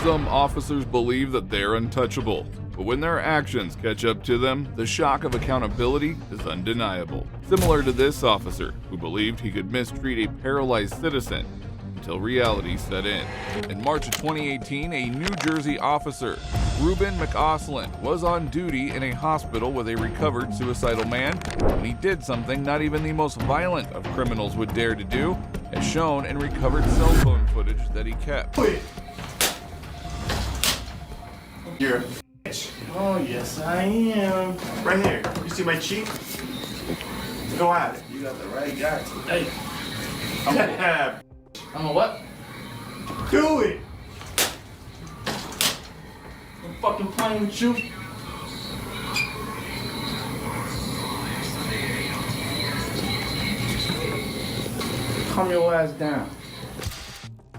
Some officers believe that they're untouchable, but when their actions catch up to them, the shock of accountability is undeniable. Similar to this officer, who believed he could mistreat a paralyzed citizen until reality set in. In March of 2018, a New Jersey officer, Reuben McAusland, was on duty in a hospital with a recovered suicidal man when he did something not even the most violent of criminals would dare to do, as shown in recovered cell phone footage that he kept. You're a bitch. Oh, yes, I am. Right here. You see my cheek? Go at it. You got the right guy. Hey. I'm a what? Do it. I'm fucking playing with you. Calm your ass down.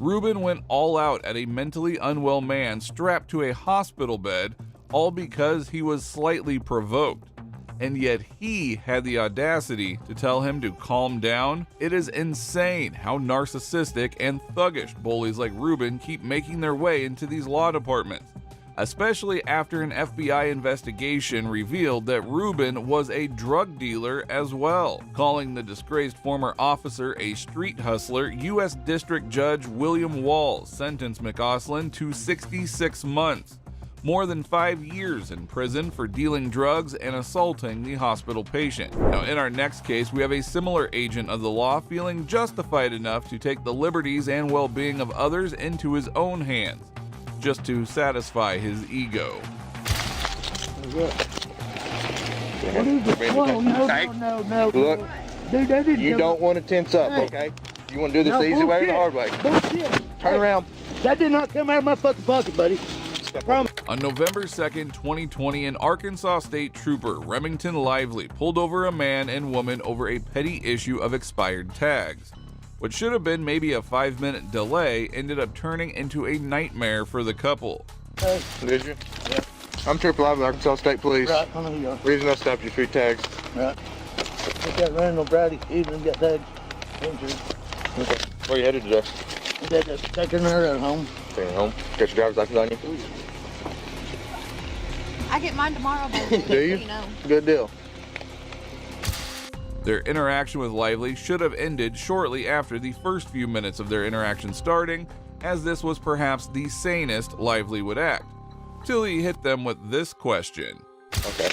Reuben went all out at a mentally unwell man strapped to a hospital bed, all because he was slightly provoked. And yet he had the audacity to tell him to calm down. It is insane how narcissistic and thuggish bullies like Reuben keep making their way into these law departments, especially after an FBI investigation revealed that Reuben was a drug dealer as well. Calling the disgraced former officer a street hustler, U.S. District Judge William Walls sentenced McAusland to 66 months, more than 5 years in prison for dealing drugs and assaulting the hospital patient. Now, in our next case, we have a similar agent of the law feeling justified enough to take the liberties and well-being of others into his own hands, just to satisfy his ego. No. Look, dude, you don't want to tense up, okay? You want to do this the easy way or the hard way? Bullshit. Turn around. That did not come out of my fucking pocket, buddy. On November 2nd, 2020, an Arkansas State Trooper, Remington Lively, pulled over a man and woman over a petty issue of expired tags. What should have been maybe a 5-minute delay ended up turning into a nightmare for the couple. Hey. Did you? Yeah. I'm Trooper Lively, Arkansas State Police. Right, I know you are. Reason I stopped you for your tags. Right. I got Randall Brady, even got tags. Injured. Okay. Where you headed today? Taking her at home. Taking her home? Got your driver's license on you? I get mine tomorrow, baby. Do you? Know. Good deal. Their interaction with Lively should have ended shortly after the first few minutes of their interaction starting, as this was perhaps the sanest Lively would act, till he hit them with this question. Okay.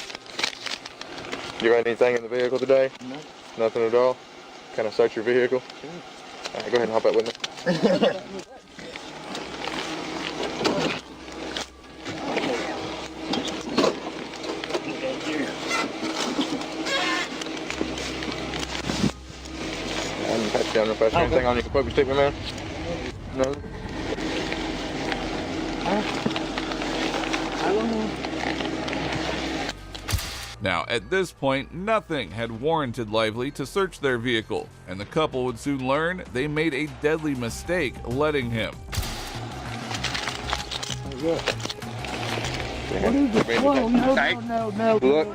You got anything in the vehicle today? No. Nothing at all? Can I search your vehicle? Sure. All right, go ahead and hop out with me. Pat you down real fast. Okay. Anything on you can poke your stick, my man? No? I don't know. Now, at this point, nothing had warranted Lively to search their vehicle, and the couple would soon learn they made a deadly mistake letting him. No. Look,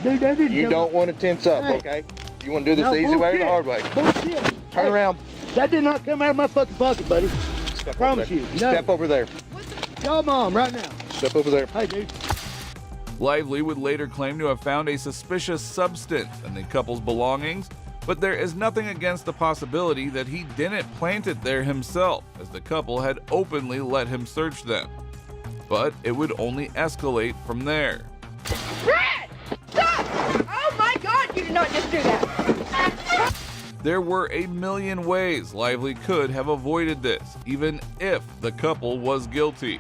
Dude, you don't want to tense up, okay? You want to do this the easy way or the hard way? Bullshit. Turn around. That did not come out of my fucking pocket, buddy. Step Promise you. No. Step over there. Call mom right now. Step over there. Hey, dude. Lively would later claim to have found a suspicious substance in the couple's belongings, but there is nothing against the possibility that he didn't plant it there himself, as the couple had openly let him search them. But it would only escalate from there. Brad! Stop! Oh my God, you did not just do that. There were a million ways Lively could have avoided this, even if the couple was guilty.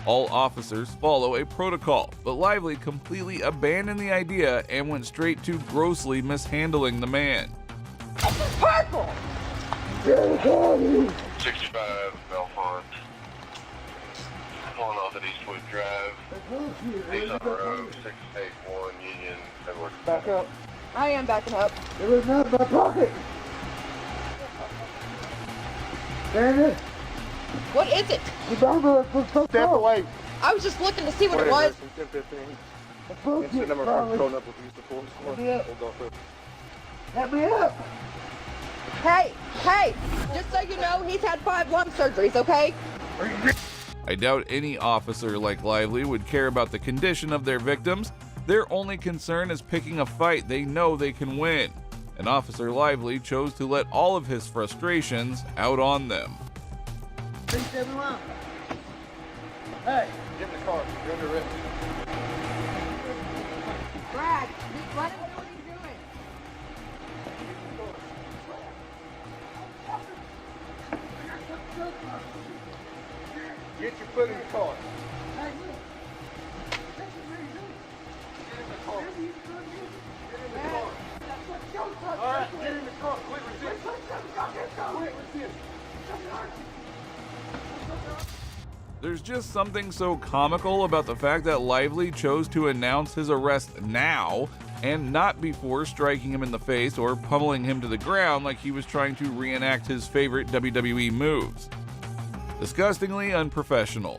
All officers follow a protocol, but Lively completely abandoned the idea and went straight to grossly mishandling the man. This is purple! 65 Belfont. Pulling off at Eastwood Drive. He's on the road, 681 Union, Edward. Back up. I am backing up. There was nothing in my pocket. Damn it. What is it? The driver was so Step close. away. I was just looking to see what it was. 1015. The bullshit, Incident number Charlie. control up with use of force. Yeah. We'll go through. Help me up. Hey, just so you know, he's had 5 lung surgeries, okay? I doubt any officer like Lively would care about the condition of their victims. Their only concern is picking a fight they know they can win. And Officer Lively chose to let all of his frustrations out on them. Hey, get in the car. You're under arrest. Brad, let him do what he's doing. Get your foot in the car. All right, get in the car. Quit resisting. Quit resisting. There's just something so comical about the fact that Lively chose to announce his arrest now and not before striking him in the face or pummeling him to the ground like he was trying to reenact his favorite WWE moves. Disgustingly unprofessional.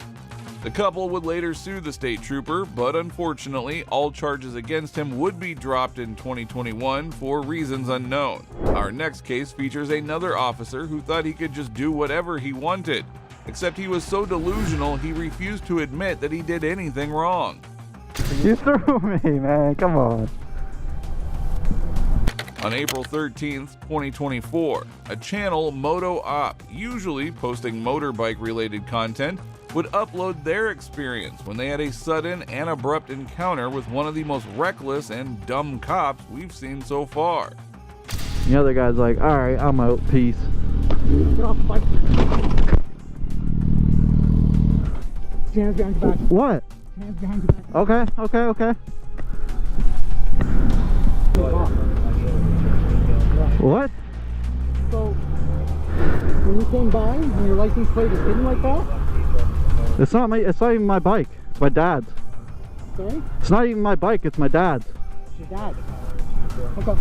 The couple would later sue the state trooper, but unfortunately, all charges against him would be dropped in 2021 for reasons unknown. Our next case features another officer who thought he could just do whatever he wanted, except he was so delusional he refused to admit that he did anything wrong. You threw me, man, come on. On April 13th, 2024, a channel, Moto Op, usually posting motorbike-related content, would upload their experience when they had a sudden and abrupt encounter with one of the most reckless and dumb cops we've seen so far. The other guy's like, alright, I'm out, peace. Get off the bike. Hands behind your back. What? Hands behind your back. Okay. What? So, when you came by and your license plate is hidden like that? It's not even my bike. It's my dad's. Sorry? It's not even my bike, it's my dad's. It's your dad. Okay.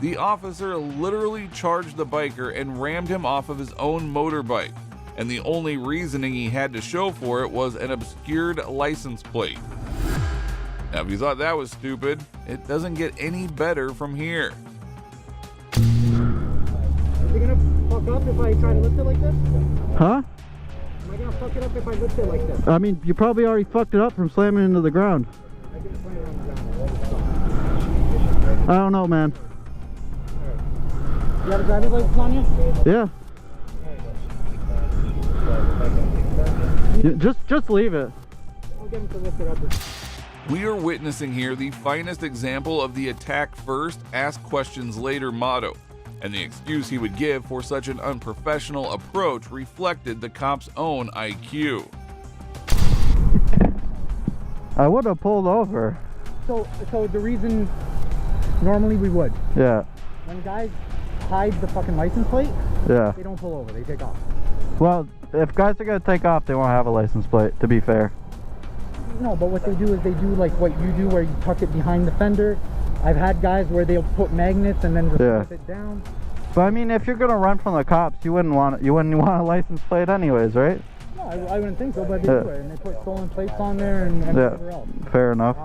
The officer literally charged the biker and rammed him off of his own motorbike, and the only reasoning he had to show for it was an obscured license plate. Now, if you thought that was stupid, it doesn't get any better from here. Is it gonna fuck up if I try to lift it like this? Huh? Am I gonna fuck it up if I lift it like this? I mean, you probably already fucked it up from slamming into the ground. I can slam it on the ground. I don't know, man. You have a driver's license on you? Yeah. Just leave it. I'll get him to lift it up. We are witnessing here the finest example of the attack first, ask questions later motto, and the excuse he would give for such an unprofessional approach reflected the cop's own IQ. I would have pulled over. So the reason normally we would. Yeah. When guys hide the fucking license plate, Yeah. they don't pull over, they take off. Well, if guys are gonna take off, they won't have a license plate, to be fair. No, but what they do is they do like what you do where you tuck it behind the fender. I've had guys where they'll put magnets and then just flip it down. But I mean, if you're gonna run from the cops, you wouldn't want a license plate anyways, right? No, I wouldn't think so, but they do it, and they put stolen plates on there and whatever else. Fair enough.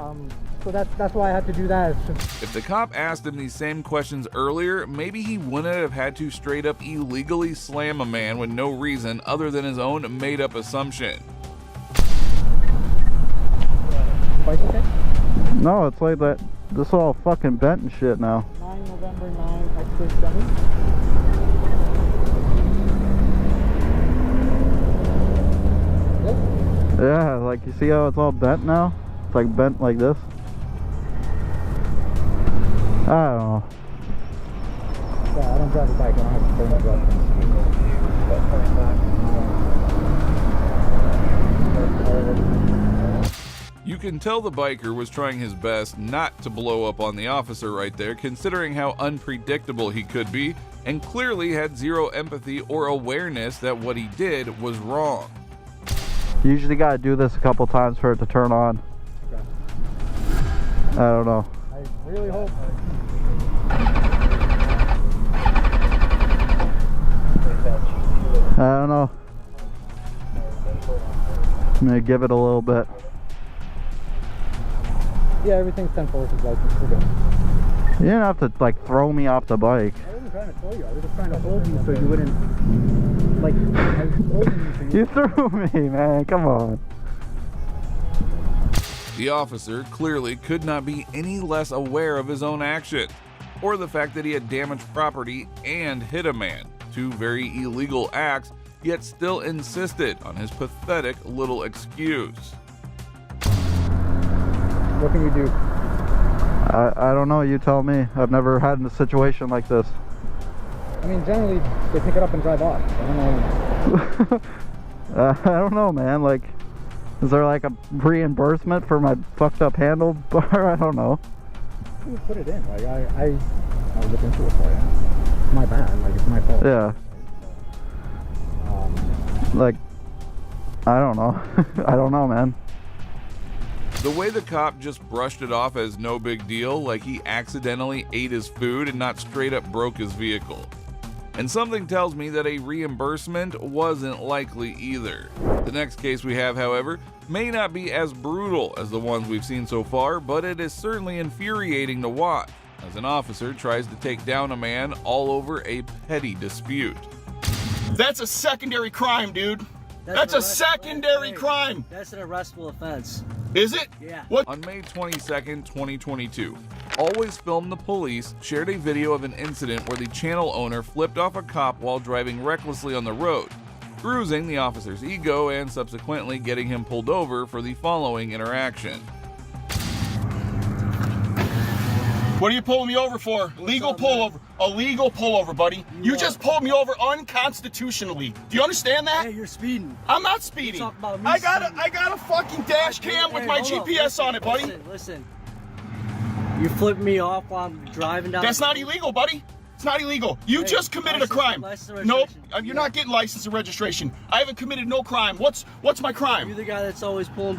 So that's why I had to do that. It's just, If the cop asked him these same questions earlier, maybe he wouldn't have had to straight up illegally slam a man with no reason other than his own made up assumption. bike okay? No, it's like that. This is all fucking bent and shit now. 9 November 9 X37. Yeah, like you see how it's all bent now? It's like bent like this. I don't know. Yeah, I don't drive a bike. I don't have to pay my drugs. You can tell the biker was trying his best not to blow up on the officer right there, considering how unpredictable he could be, and clearly had zero empathy or awareness that what he did was wrong. You usually gotta do this a couple times for it to turn on. Okay. I don't know. I really hope. I don't know. I'm gonna give it a little bit. Yeah, everything's 10 forces license. We're good. You didn't have to like throw me off the bike. I didn't trying to tell you. I was just trying to hold you so you wouldn't, like, I was holding you so You threw me, man. Come on. The officer clearly could not be any less aware of his own actions, or the fact that he had damaged property and hit a man, two very illegal acts, yet still insisted on his pathetic little excuse. What can you do? I don't know. You tell me. I've never had a situation like this. I mean, generally, they pick it up and drive off. I don't know. I don't know, man. Like, is there like a reimbursement for my fucked up handlebar? I don't know. You put it in. Like, I'll look into it for you. It's my bad. Like, it's my fault. Yeah. Like, I don't know. I don't know, man. The way the cop just brushed it off as no big deal, like he accidentally ate his food and not straight up broke his vehicle. And something tells me that a reimbursement wasn't likely either. The next case we have, however, may not be as brutal as the ones we've seen so far, but it is certainly infuriating to watch as an officer tries to take down a man all over a petty dispute. That's a secondary crime, dude. That's a secondary crime. That's an arrestable offense. Is it? Yeah. What? On May 22nd, 2022, Always Film the Police shared a video of an incident where the channel owner flipped off a cop while driving recklessly on the road, bruising the officer's ego and subsequently getting him pulled over for the following interaction. What are you pulling me over for? Legal pullover. A legal pullover, buddy. You just pulled me over unconstitutionally. Do you understand that? Hey, you're speeding. I'm not speeding. You're talking about me I got speeding. a fucking dash cam with my GPS on it, buddy. Listen. You flipped me off while I'm driving down. That's not illegal, buddy. It's not illegal. You just committed a crime. Nope. You're not getting license and registration. I haven't committed no crime. What's my crime? You're the guy that's always pulling.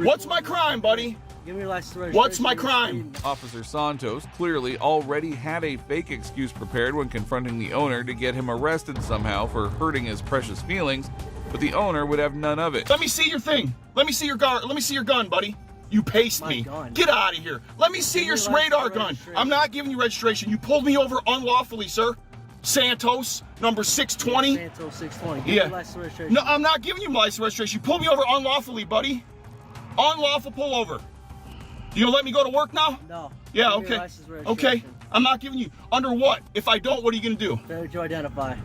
What's my crime, buddy? Give me your license and registration. What's my crime? Officer Santos clearly already had a fake excuse prepared when confronting the owner to get him arrested somehow for hurting his precious feelings, but the owner would have none of it. Let me see your thing. Let me see your gun. Let me see your gun, buddy. You paced me. Get out of here. Let me see your radar gun. I'm not giving you registration. You pulled me over unlawfully, sir. Santos, number 620. Santos 620. Give me Yeah. your license and registration. No, I'm not giving you my license registration. You pulled me over unlawfully, buddy. Unlawful pullover. You gonna let me go to work now? No. Yeah, Give me your okay. license and Okay. registration. I'm not giving you. Under what? If I don't, what are you gonna do? Failure to identify.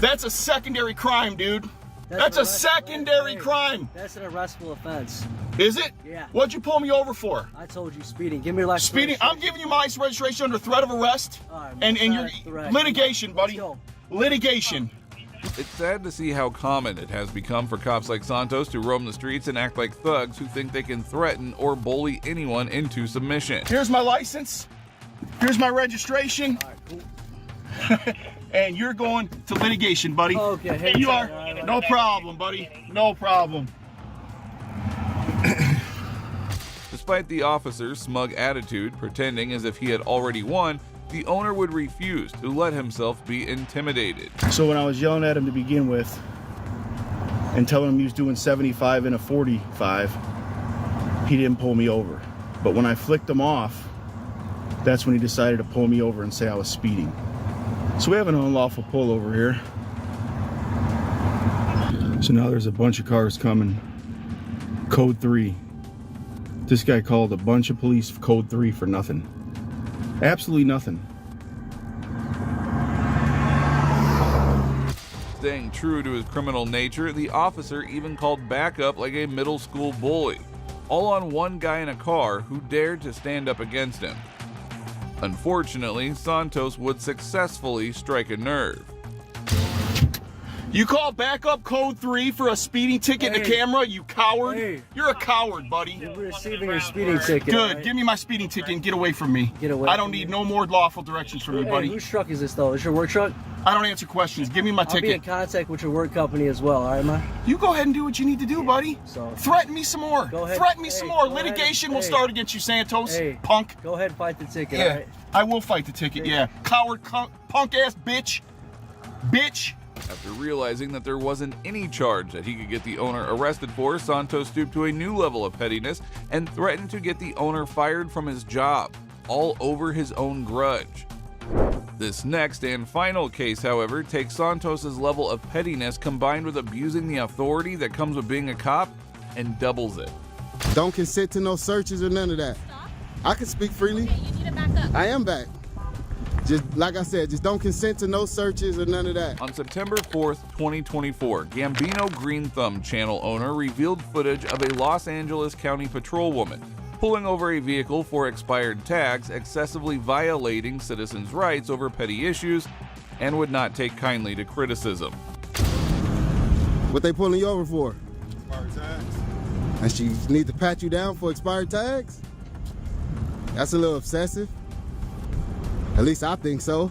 That's a secondary crime, dude. That's a secondary crime. That's an arrestable offense. Is it? Yeah. What'd you pull me over for? I told you speeding. Give me your license. Speeding. I'm giving you my license registration under threat of arrest. All right, and threat, your threat. litigation, buddy. Let's go. Litigation. It's sad to see how common it has become for cops like Santos to roam the streets and act like thugs who think they can threaten or bully anyone into submission. Here's my license. Here's my registration. All right, cool. And you're going to litigation, buddy. Okay. Hey, You are. all right. No problem, buddy. No problem. Despite the officer's smug attitude, pretending as if he had already won, the owner would refuse to let himself be intimidated. So when I was yelling at him to begin with and telling him he was doing 75 in a 45, he didn't pull me over. But when I flicked him off, that's when he decided to pull me over and say I was speeding. So we have an unlawful pullover here. So now there's a bunch of cars coming. Code 3. This guy called a bunch of police code 3 for nothing. Absolutely nothing. Staying true to his criminal nature, the officer even called backup like a middle school bully, all on one guy in a car who dared to stand up against him. Unfortunately, Santos would successfully strike a nerve. You call backup code 3 for a speeding ticket in the camera, you coward? Hey. You're a coward, buddy. You're receiving your speeding ticket. Good. Right? Give me my speeding ticket and get away from me. Get away I don't from need me. no more lawful directions from you, Hey, buddy. whose truck is this though? Is your work truck? I don't answer questions. Give me my I'll be in ticket. contact with your work company as well, all right, man? You go ahead and do what you need to do, buddy. So Threaten me some more. Go ahead. Threaten me Hey, some more. go ahead. Litigation will Hey. start against you, Santos. Hey. Punk. go ahead and fight the ticket, Yeah, all right? I will fight the ticket, yeah. Coward, punk ass bitch. Bitch. After realizing that there wasn't any charge that he could get the owner arrested for, Santos stooped to a new level of pettiness and threatened to get the owner fired from his job, all over his own grudge. This next and final case, however, takes Santos's level of pettiness combined with abusing the authority that comes with being a cop and doubles it. Don't consent to no searches or none of that. I can speak freely. Okay, you need to back up. I am back. Just like I said, just don't consent to no searches or none of that. On September 4th, 2024, Gambino Green Thumb channel owner revealed footage of a Los Angeles County patrolwoman pulling over a vehicle for expired tags, excessively violating citizens' rights over petty issues, and would not take kindly to criticism. What they pulling you over for? Expired tags. And she need to pat you down for expired tags? That's a little excessive. At least I think so.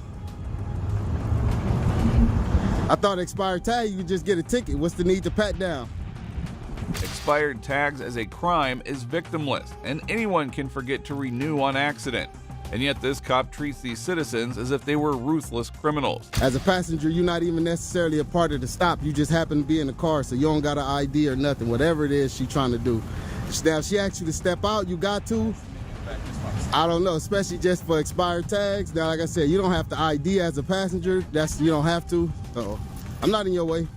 I thought expired tag, you could just get a ticket. What's the need to pat down? Expired tags as a crime is victimless, and anyone can forget to renew on accident. And yet this cop treats these citizens as if they were ruthless criminals. As a passenger, you're not even necessarily a part of the stop. You just happen to be in the car, so you don't got an ID or nothing, whatever it is she's trying to do. Now, if she asks you to step out, you got to. I don't know, especially just for expired tags. Now, like I said, you don't have to ID as a passenger. You don't have to. Uh-oh. I'm not in your way.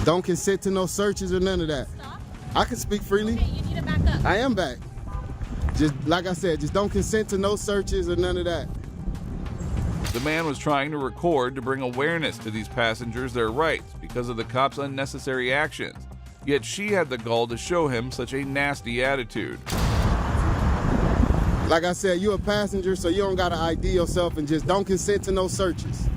Don't consent to no searches or none of that. Stop. I can speak freely. Okay, you need to back up. I am back. Just like I said, just don't consent to no searches or none of that. The man was trying to record to bring awareness to these passengers their rights because of the cop's unnecessary actions. Yet she had the gall to show him such a nasty attitude. Like I said, you're a passenger, so you don't gotta ID yourself, and just don't consent to no searches.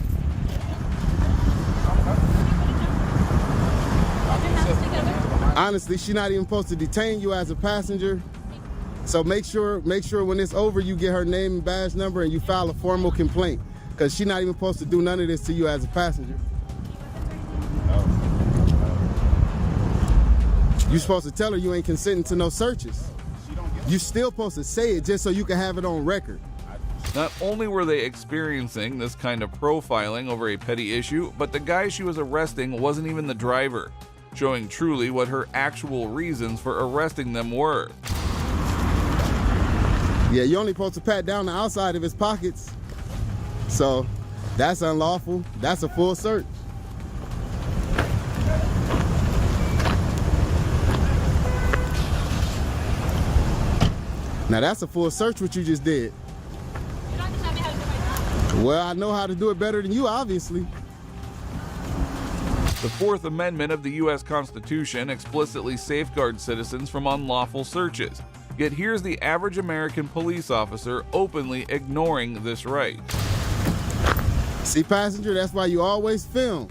Honestly, she's not even supposed to detain you as a passenger. So make sure when it's over, you get her name and badge number and you file a formal complaint, because she's not even supposed to do none of this to you as a passenger. You're supposed to tell her you ain't consenting to no searches. You're still supposed to say it just so you can have it on record. Not only were they experiencing this kind of profiling over a petty issue, but the guy she was arresting wasn't even the driver, showing truly what her actual reasons for arresting them were. Yeah, you're only supposed to pat down the outside of his pockets. So that's unlawful. That's a full search. Now that's a full search what you just did. You're not gonna tell me how to do my job. Well, I know how to do it better than you, obviously. The Fourth Amendment of the U.S. Constitution explicitly safeguards citizens from unlawful searches. Yet here's the average American police officer openly ignoring this right. See, passenger, that's why you always film.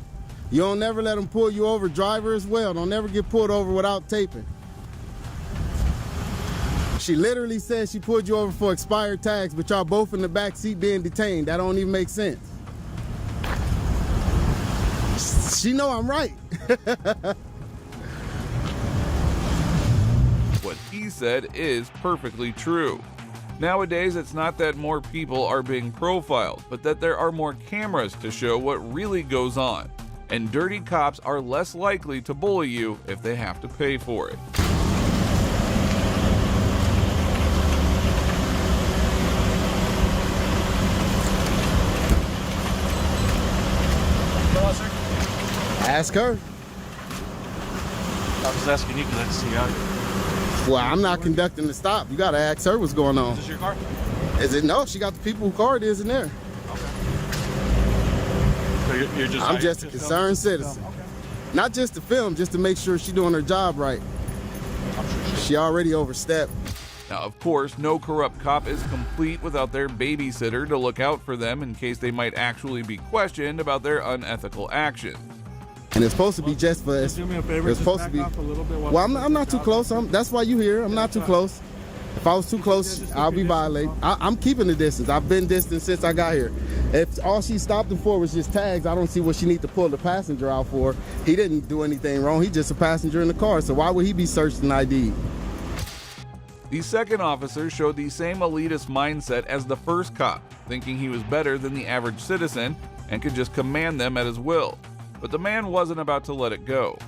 You don't never let them pull you over. Driver as well. Don't never get pulled over without taping. She literally said she pulled you over for expired tags, but y'all both in the back seat being detained. That don't even make sense. She know I'm right. What he said is perfectly true. Nowadays, it's not that more people are being profiled, but that there are more cameras to show what really goes on. And dirty cops are less likely to bully you if they have to pay for it. Ask her. I was asking you because I see you out here. Well, I'm not conducting the stop. You gotta ask her what's going on. Is this your car? Is it? No, she got the people whose car it is in there. Okay. So you're just. I'm just a concerned citizen. Okay. Not just to film, just to make sure she's doing her job right. I'm sure She already overstepped. Now, of course, no corrupt cop is complete without their babysitter to look out for them in case they might actually be questioned about their unethical actions. And it's supposed to be just for. do me a favor. It's supposed to be. Off a little bit Well, I'm not too close. That's why you here. I'm not too close. If I was too close, I'll be violating. I'm keeping the distance. I've been distant since I got here. If all she stopped him for was just tags, I don't see what she need to pull the passenger out for. He didn't do anything wrong. He's just a passenger in the car. So why would he be searched and ID'd? The second officer showed the same elitist mindset as the first cop, thinking he was better than the average citizen and could just command them at his will. But the man wasn't about to let it go.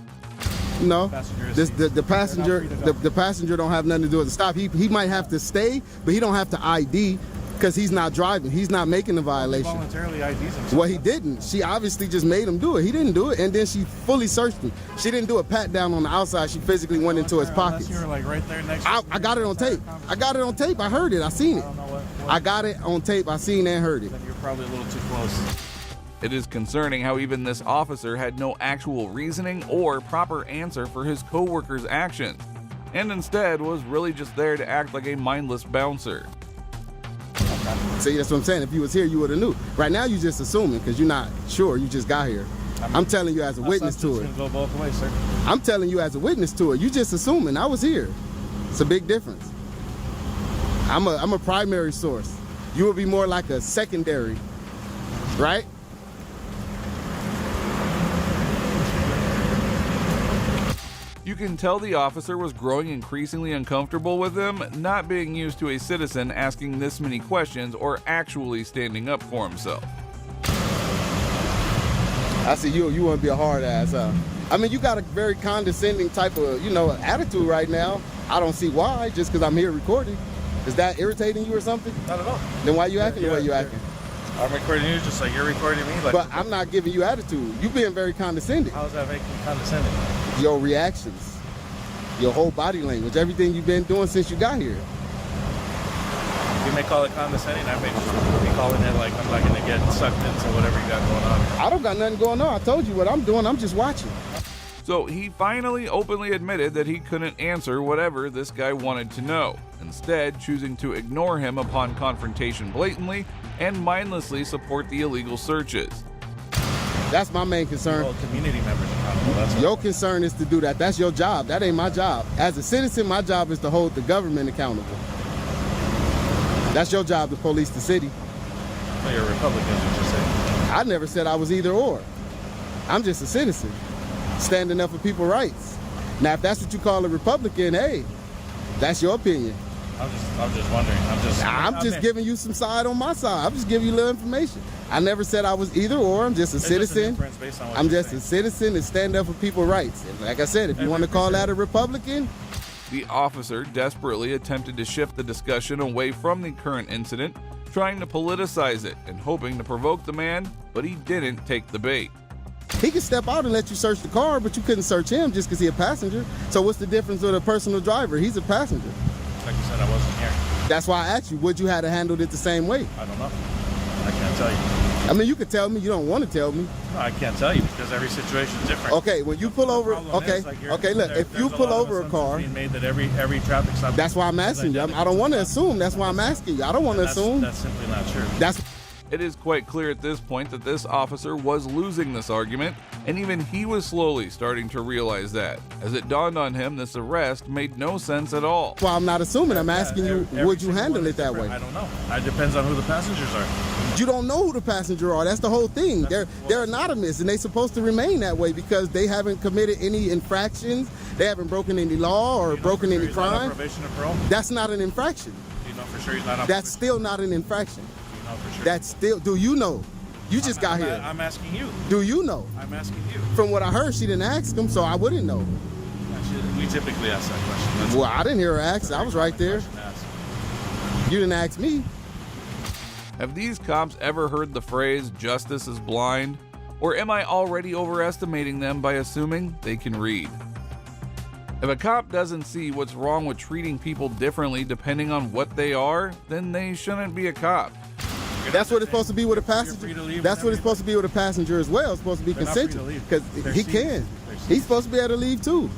No, Passenger the passenger the passenger don't have nothing to do with the stop. He might have to stay, but he don't have to ID because he's not driving. He's not making the violation. He voluntarily IDs himself. Well, he didn't. She obviously just made him do it. He didn't do it, and then she fully searched him. She didn't do a pat down on the outside. She physically went into his pockets. You were like right there next. I got it on tape. I got it on tape. I heard it. I seen it. I got it on tape. I seen and heard it. Then you're probably a little too close. It is concerning how even this officer had no actual reasoning or proper answer for his co-worker's actions, and instead was really just there to act like a mindless bouncer. See, that's what I'm saying. If you was here, you would have knew. Right now, you just assuming because you're not sure. You just got here. I'm telling you as a witness to it. Go both ways, sir. I'm telling you as a witness to it. You just assuming I was here. It's a big difference. I'm a primary source. You would be more like a secondary, right? You can tell the officer was growing increasingly uncomfortable with him, not being used to a citizen asking this many questions or actually standing up for himself. I see you want to be a hard ass, huh? I mean, you got a very condescending type of, attitude right now. I don't see why, just because I'm here recording. Is that irritating you or something? Not at all. Then why you acting the way you acting? I'm recording you just like you're recording me. Like, but I'm not giving you attitude. You being very condescending. How is that making condescending? Your reactions, your whole body language, everything you've been doing since you got here. You may call it condescending. I may just be calling it like I'm not going to get sucked into whatever you got going on. I don't got nothing going on. I told you what I'm doing. I'm just watching. So he finally openly admitted that he couldn't answer whatever this guy wanted to know, instead choosing to ignore him upon confrontation blatantly and mindlessly support the illegal searches. That's my main concern. Well, community members accountable. That's your concern is to do that. That's your job. That ain't my job. As a citizen, my job is to hold the government accountable. That's your job to police the city. Well, you're a Republican, what you say. I never said I was either or. I'm just a citizen, standing up for people's rights. Now, if that's what you call a Republican, hey, that's your opinion. I'm just wondering. I'm just giving you some side on my side. I'm just giving you a little information. I never said I was either or. I'm just a citizen. I'm just a citizen and stand up for people's rights. And like I said, if you want to call that a Republican. The officer desperately attempted to shift the discussion away from the current incident, trying to politicize it and hoping to provoke the man, but he didn't take the bait. He could step out and let you search the car, but you couldn't search him just because he's a passenger. So what's the difference with a personal driver? He's a passenger. Like you said, I wasn't here. That's why I asked you, would you have handled it the same way? I don't know. I can't tell you. I mean, you could tell me. You don't want to tell me. No, I can't tell you because every situation is different. Okay, when you pull over, okay, look, if you pull over a car, being made that every traffic stop. That's why I'm asking you. I don't want to assume. That's why I'm asking you. I don't want to assume. That's simply not true. It is quite clear at this point that this officer was losing this argument, and even he was slowly starting to realize that, as it dawned on him this arrest made no sense at all. Well, I'm not assuming. I'm asking you, would you handle it that way? I don't know. It depends on who the passengers are. You don't know who the passenger are. That's the whole thing. They're anonymous, and they're supposed to remain that way because they haven't committed any infractions. They haven't broken any law or broken any crime. Probation or parole? That's not an infraction. You know for sure he's not on That's still not an infraction. For sure. That's still, do you know? You just got here. I'm asking you. Do you know? I'm asking you. From what I heard, she didn't ask him, so I wouldn't know. We typically ask that question. Well, I didn't hear her ask. I was right there. You didn't ask me. Have these cops ever heard the phrase, justice is blind? Or am I already overestimating them by assuming they can read? If a cop doesn't see what's wrong with treating people differently depending on what they are, then they shouldn't be a cop. That's what it's supposed to be with a passenger. That's what it's supposed to be with a passenger as well. It's supposed to be consensual because he can. He's supposed to be able to leave too.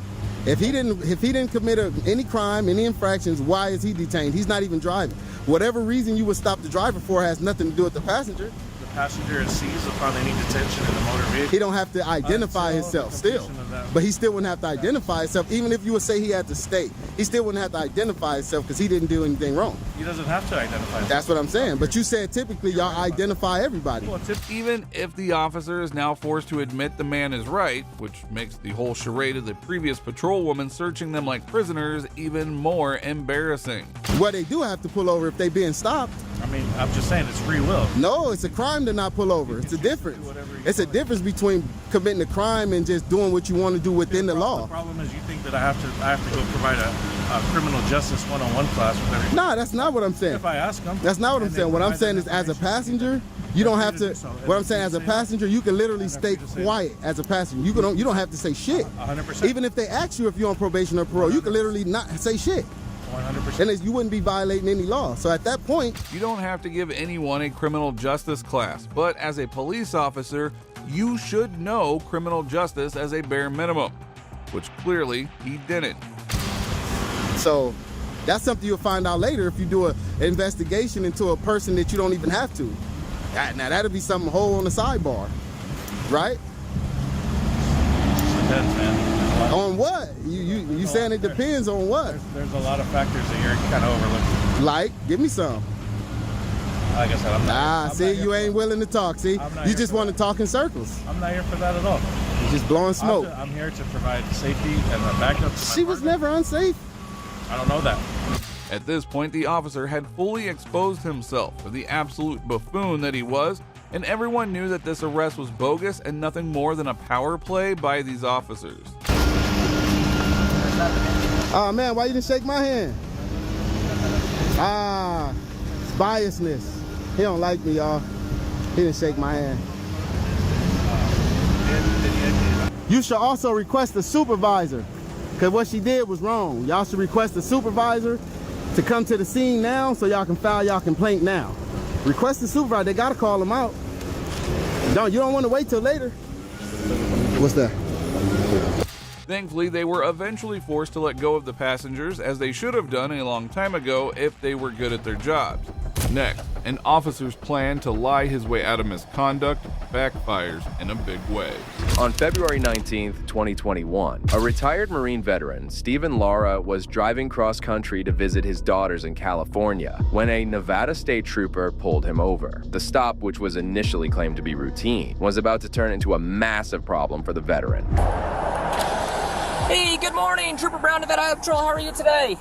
If he didn't commit any crime, any infractions, why is he detained? He's not even driving. Whatever reason you would stop the driver for has nothing to do with the passenger. The passenger is seized upon any detention in the motor vehicle. He don't have to identify himself still. But he still wouldn't have to identify himself. Even if you would say he had to stay, he still wouldn't have to identify himself because he didn't do anything wrong. He doesn't have to identify himself. That's what I'm saying. But you said typically y'all identify everybody. Even if the officer is now forced to admit the man is right, which makes the whole charade of the previous patrol woman searching them like prisoners even more embarrassing. Well, they do have to pull over if they being stopped. I mean, I'm just saying it's free will. No, it's a crime to not pull over. It's a difference. It's a difference between committing a crime and just doing what you want to do within the law. The problem is you think that I have to go provide a criminal justice one-on-one class with everybody. No, that's not what I'm saying. If I ask them. That's not what I'm saying. What I'm saying is as a passenger, you don't have to, what I'm saying as a passenger, you can literally stay quiet as a passenger. You don't have to say shit. 100%. Even if they ask you if you're on probation or parole, you can literally not say shit. 100%. And you wouldn't be violating any law. So at that point, You don't have to give anyone a criminal justice class, but as a police officer, you should know criminal justice as a bare minimum, which clearly he didn't. so that's something you'll find out later if you do an investigation into a person that you don't even have to. Now that'll be something whole on the sidebar, right? Depends, man. On what? You saying it depends on what? There's a lot of factors that you're kind of overlooking. Like, give me some. Like I said, I'm not. See, you ain't willing to talk. See, you just want to talk in circles. I'm not here for that at all. You're just blowing smoke. I'm here to provide safety and a backup. She was never unsafe. I don't know that. At this point, the officer had fully exposed himself for the absolute buffoon that he was, and everyone knew that this arrest was bogus and nothing more than a power play by these officers. Oh man, why you didn't shake my hand? It's biasness. He don't like me, y'all. He didn't shake my hand. You should also request a supervisor, because what she did was wrong. Y'all should request a supervisor to come to the scene now so y'all can file y'all complaint now. Request a supervisor. They gotta call them out. You don't want to wait till later. What's that? Thankfully, they were eventually forced to let go of the passengers, as they should have done a long time ago if they were good at their jobs. Next, an officer's plan to lie his way out of misconduct backfires in a big way. On February 19th, 2021, a retired Marine veteran, Stephen Lara, was driving cross-country to visit his daughters in California when a Nevada state trooper pulled him over. The stop, which was initially claimed to be routine, was about to turn into a massive problem for the veteran. Hey, good morning, Trooper Brown, Nevada Highway Patrol. How are you today?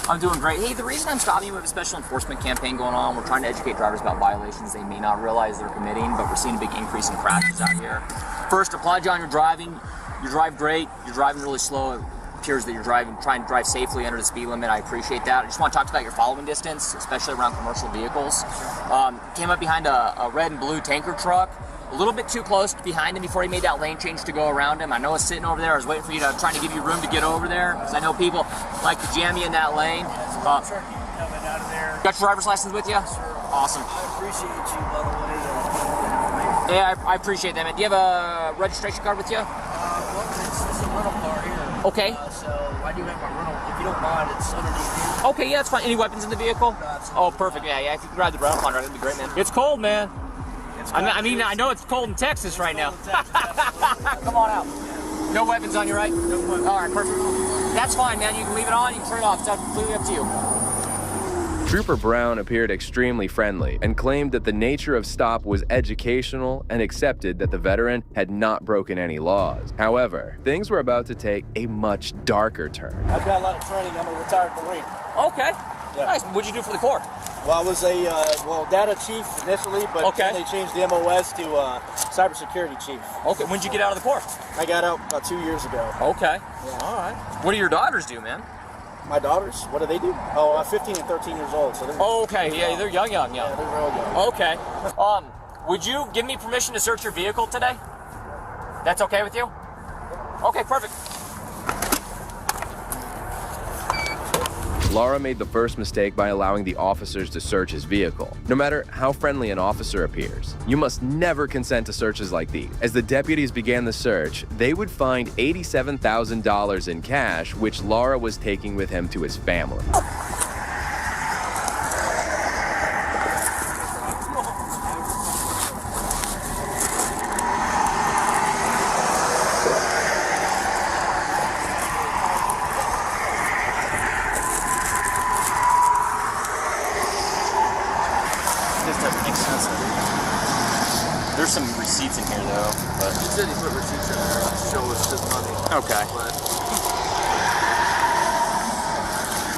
I'm doing great. Hey, the reason I'm stopping you, we have a special enforcement campaign going on. We're trying to educate drivers about violations they may not realize they're committing, but we're seeing a big increase in crashes out here. First, applaud you on your driving. You drive great. You're driving really slow. It appears that you're trying to drive safely under the speed limit. I appreciate that. I just want to talk about your following distance, especially around commercial vehicles. Came up behind a red and blue tanker truck. A little bit too close behind him before he made that lane change to go around him. I know it's sitting over there. I was waiting for you to trying to give you room to get over there, because I know people like to jam you in that lane. Coming out of there. Got your driver's license with you? Awesome. I appreciate you, by the way. Yeah, I appreciate that, man. Do you have a registration card with you? Well, it's a rental car here. Okay. So I do have my rental. If you don't mind, it's underneath here. Okay, yeah, that's fine. Any weapons in the vehicle? Oh, perfect. Yeah. If you can grab the rental car, that'd be great, man. It's cold, man. I mean, I know it's cold in Texas right now. Come on out. No weapons on you, right? No weapons. All right, perfect. That's fine, man. You can leave it on, you can turn it off. It's completely up to you. Trooper Brown appeared extremely friendly and claimed that the nature of stop was educational and accepted that the veteran had not broken any laws. However, things were about to take a much darker turn. I've got a lot of training. I'm a retired Marine. Okay. Yeah. Nice. What'd you do for the Corps? Well, I was a data chief initially, but then they changed the MOS to cybersecurity chief. Okay. When'd you get out of the Corps? I got out about 2 years ago. Okay. Yeah. All right. What do your daughters do, man? My daughters? What do they do? Oh, I'm 15 and 13 years old. So they're okay. Yeah, they're young. Yeah, they're real young. Okay. Would you give me permission to search your vehicle today? That's okay with you? Okay, perfect. Lara made the first mistake by allowing the officers to search his vehicle. No matter how friendly an officer appears, you must never consent to searches like these. As the deputies began the search, they would find $87,000 in cash, which Lara was taking with him to his family. There's some receipts in here, though. But He said he put receipts in there to show us his money. okay.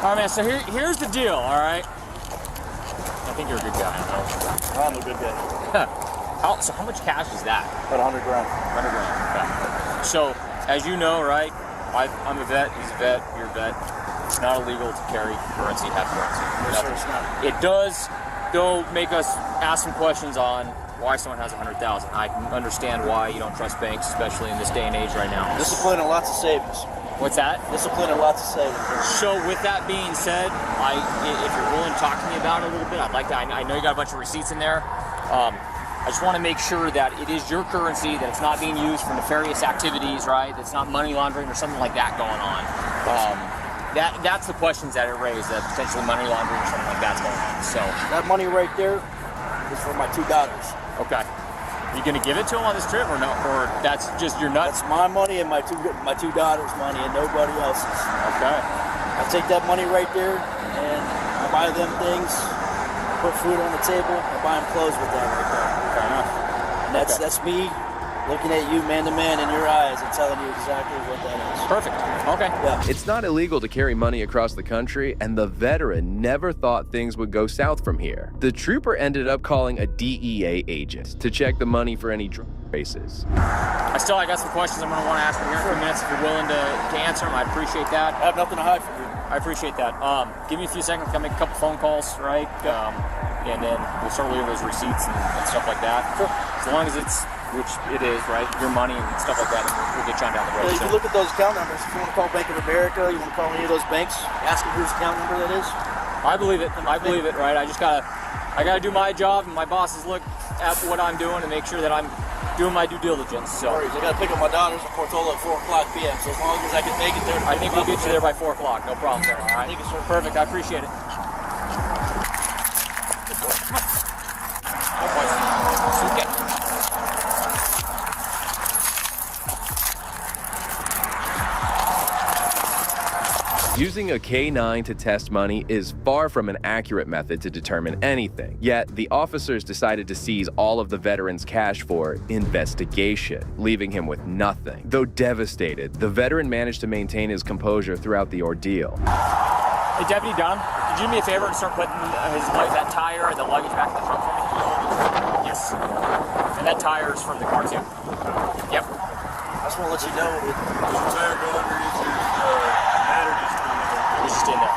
All right, man. So here's the deal. All right. think you're a good guy. I'm a good guy. So how much cash is that? About 100 grand. 100 grand. Okay. So, as you know, right? I'm a vet. He's a vet. You're a vet. It's not illegal to carry currency, have currency. No, sir, it's not. It does, though, make us ask some questions on why someone has 100,000. I can understand why you don't trust banks, especially in this day and age right now. Discipline and lots of savings. What's that? Discipline and lots of savings. So with that being said, if you're willing to talk to me about it a little bit, I'd like to. I know you got a bunch of receipts in there. I just want to make sure that it is your currency, that it's not being used for nefarious activities, right? That it's not money laundering or something like that going on. That's the questions that it raised, that potentially money laundering or something like that's going on. So that money right there is for my 2 daughters. Okay. You gonna give it to them on this trip or no? Or that's just your nuts? That's my money and my two daughters' money and nobody else's. Okay. I take that money right there and I buy them things, put food on the table, I buy them clothes with that right there. Fair enough. And that's me looking at you man to man in your eyes and telling you exactly what that is. Perfect. Okay. Yeah. It's not illegal to carry money across the country, and the veteran never thought things would go south from here. The trooper ended up calling a DEA agent to check the money for any drug traces. I got some questions I'm going to want to ask you here in a few minutes. If you're willing to answer them, I'd appreciate that. I have nothing to hide from you. I appreciate that. Give me a few seconds. I'll make a couple phone calls, right? And then we'll start leaving those receipts and stuff like that. Sure. As long as it's, which it is, right? Your money and stuff like that, and we'll get you on down the road. Yeah, you can look at those account numbers. If you want to call Bank of America, you want to call any of those banks, ask them whose account number that is. I believe it. I believe it, right? I gotta do my job, and my bosses look at what I'm doing and make sure that I'm doing my due diligence. So I gotta pick up my daughters at Portola at 4:00 p.m. So as long as I can make it there, I think we'll get you there by 4 o'clock. No problem, sir. All right. Thank you, sir. Perfect. I appreciate it. Using a K-9 to test money is far from an accurate method to determine anything. Yet, the officers decided to seize all of the veteran's cash for investigation, leaving him with nothing. Though devastated, the veteran managed to maintain his composure throughout the ordeal. Hey, Deputy Dunham, could you do me a favor and start putting that tire and the luggage back in the trunk for me? Yes. And that tire is from the car, too. Yep. I just want to let you know that the tire go underneath your battery. It's just in there.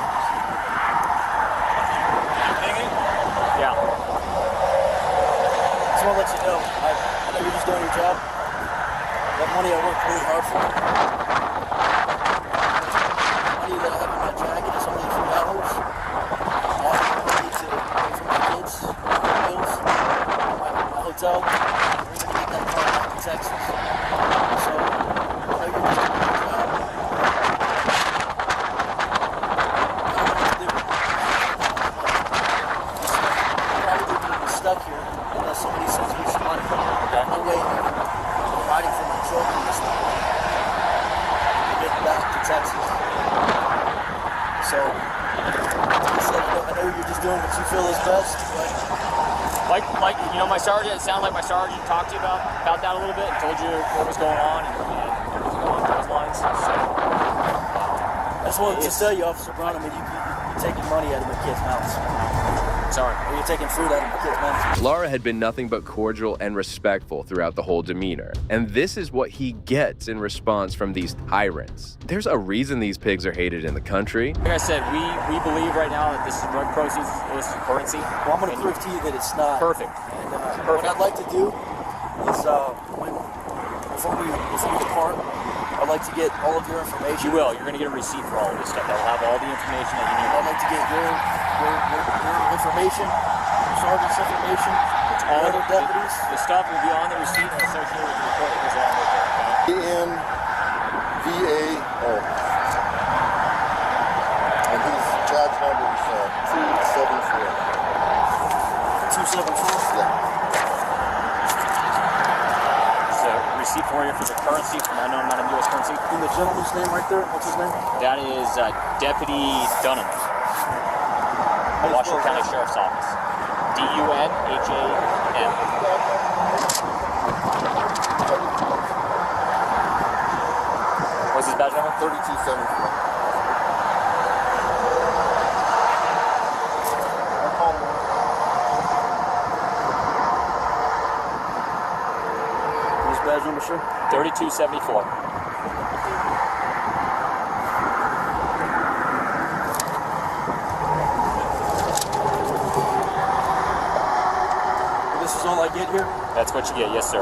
Yeah. I just want to let you know, I know you're just doing your job. That money I worked really hard for. Money that I have in my jacket is only a few hours. I need to pay for my kids, bills, my hotel. We're going to get that car back to Texas. So, I know you're just doing your job. Stuck here unless somebody sends me some money. No way I'm riding for my children this time. To get back to Texas. So, like I said, I know you're just doing what you feel is best, but my sergeant, it sounded like my sergeant talked to you about that a little bit and told you what was going on and everything along those lines. So, I just wanted to tell you, Officer Brown, I mean, you're taking money out of my kids' mouths. Sorry. Or you're taking food out of my kids' mouths. Laura had been nothing but cordial and respectful throughout the whole demeanor, and this is what he gets in response from these tyrants. There's a reason these pigs are hated in the country. Like I said, we believe right now that this is drug proceeds, illicit currency. Well, I'm going to prove to you that it's not. Perfect. And what I'd like to do is, before we depart, I'd like to get all of your information. You will. You're going to get a receipt for all of this stuff. That'll have all the information that you need. I'd like to get your information, your sergeant's information, all other deputies. The stuff will be on the receipt and associated with the report that goes along with it. Okay? ANVAO. And his charge number is 274. 274? Yeah. Receipt for you for the currency from unknown amount of U.S. currency. And the gentleman's name right there, what's his name? That is Deputy Dunham, Washington County Sheriff's Office. D-U-N-H-A-M. What's his badge number? 3274. badge number, sir? 3274. This is all I get here? That's what you get, yes, sir.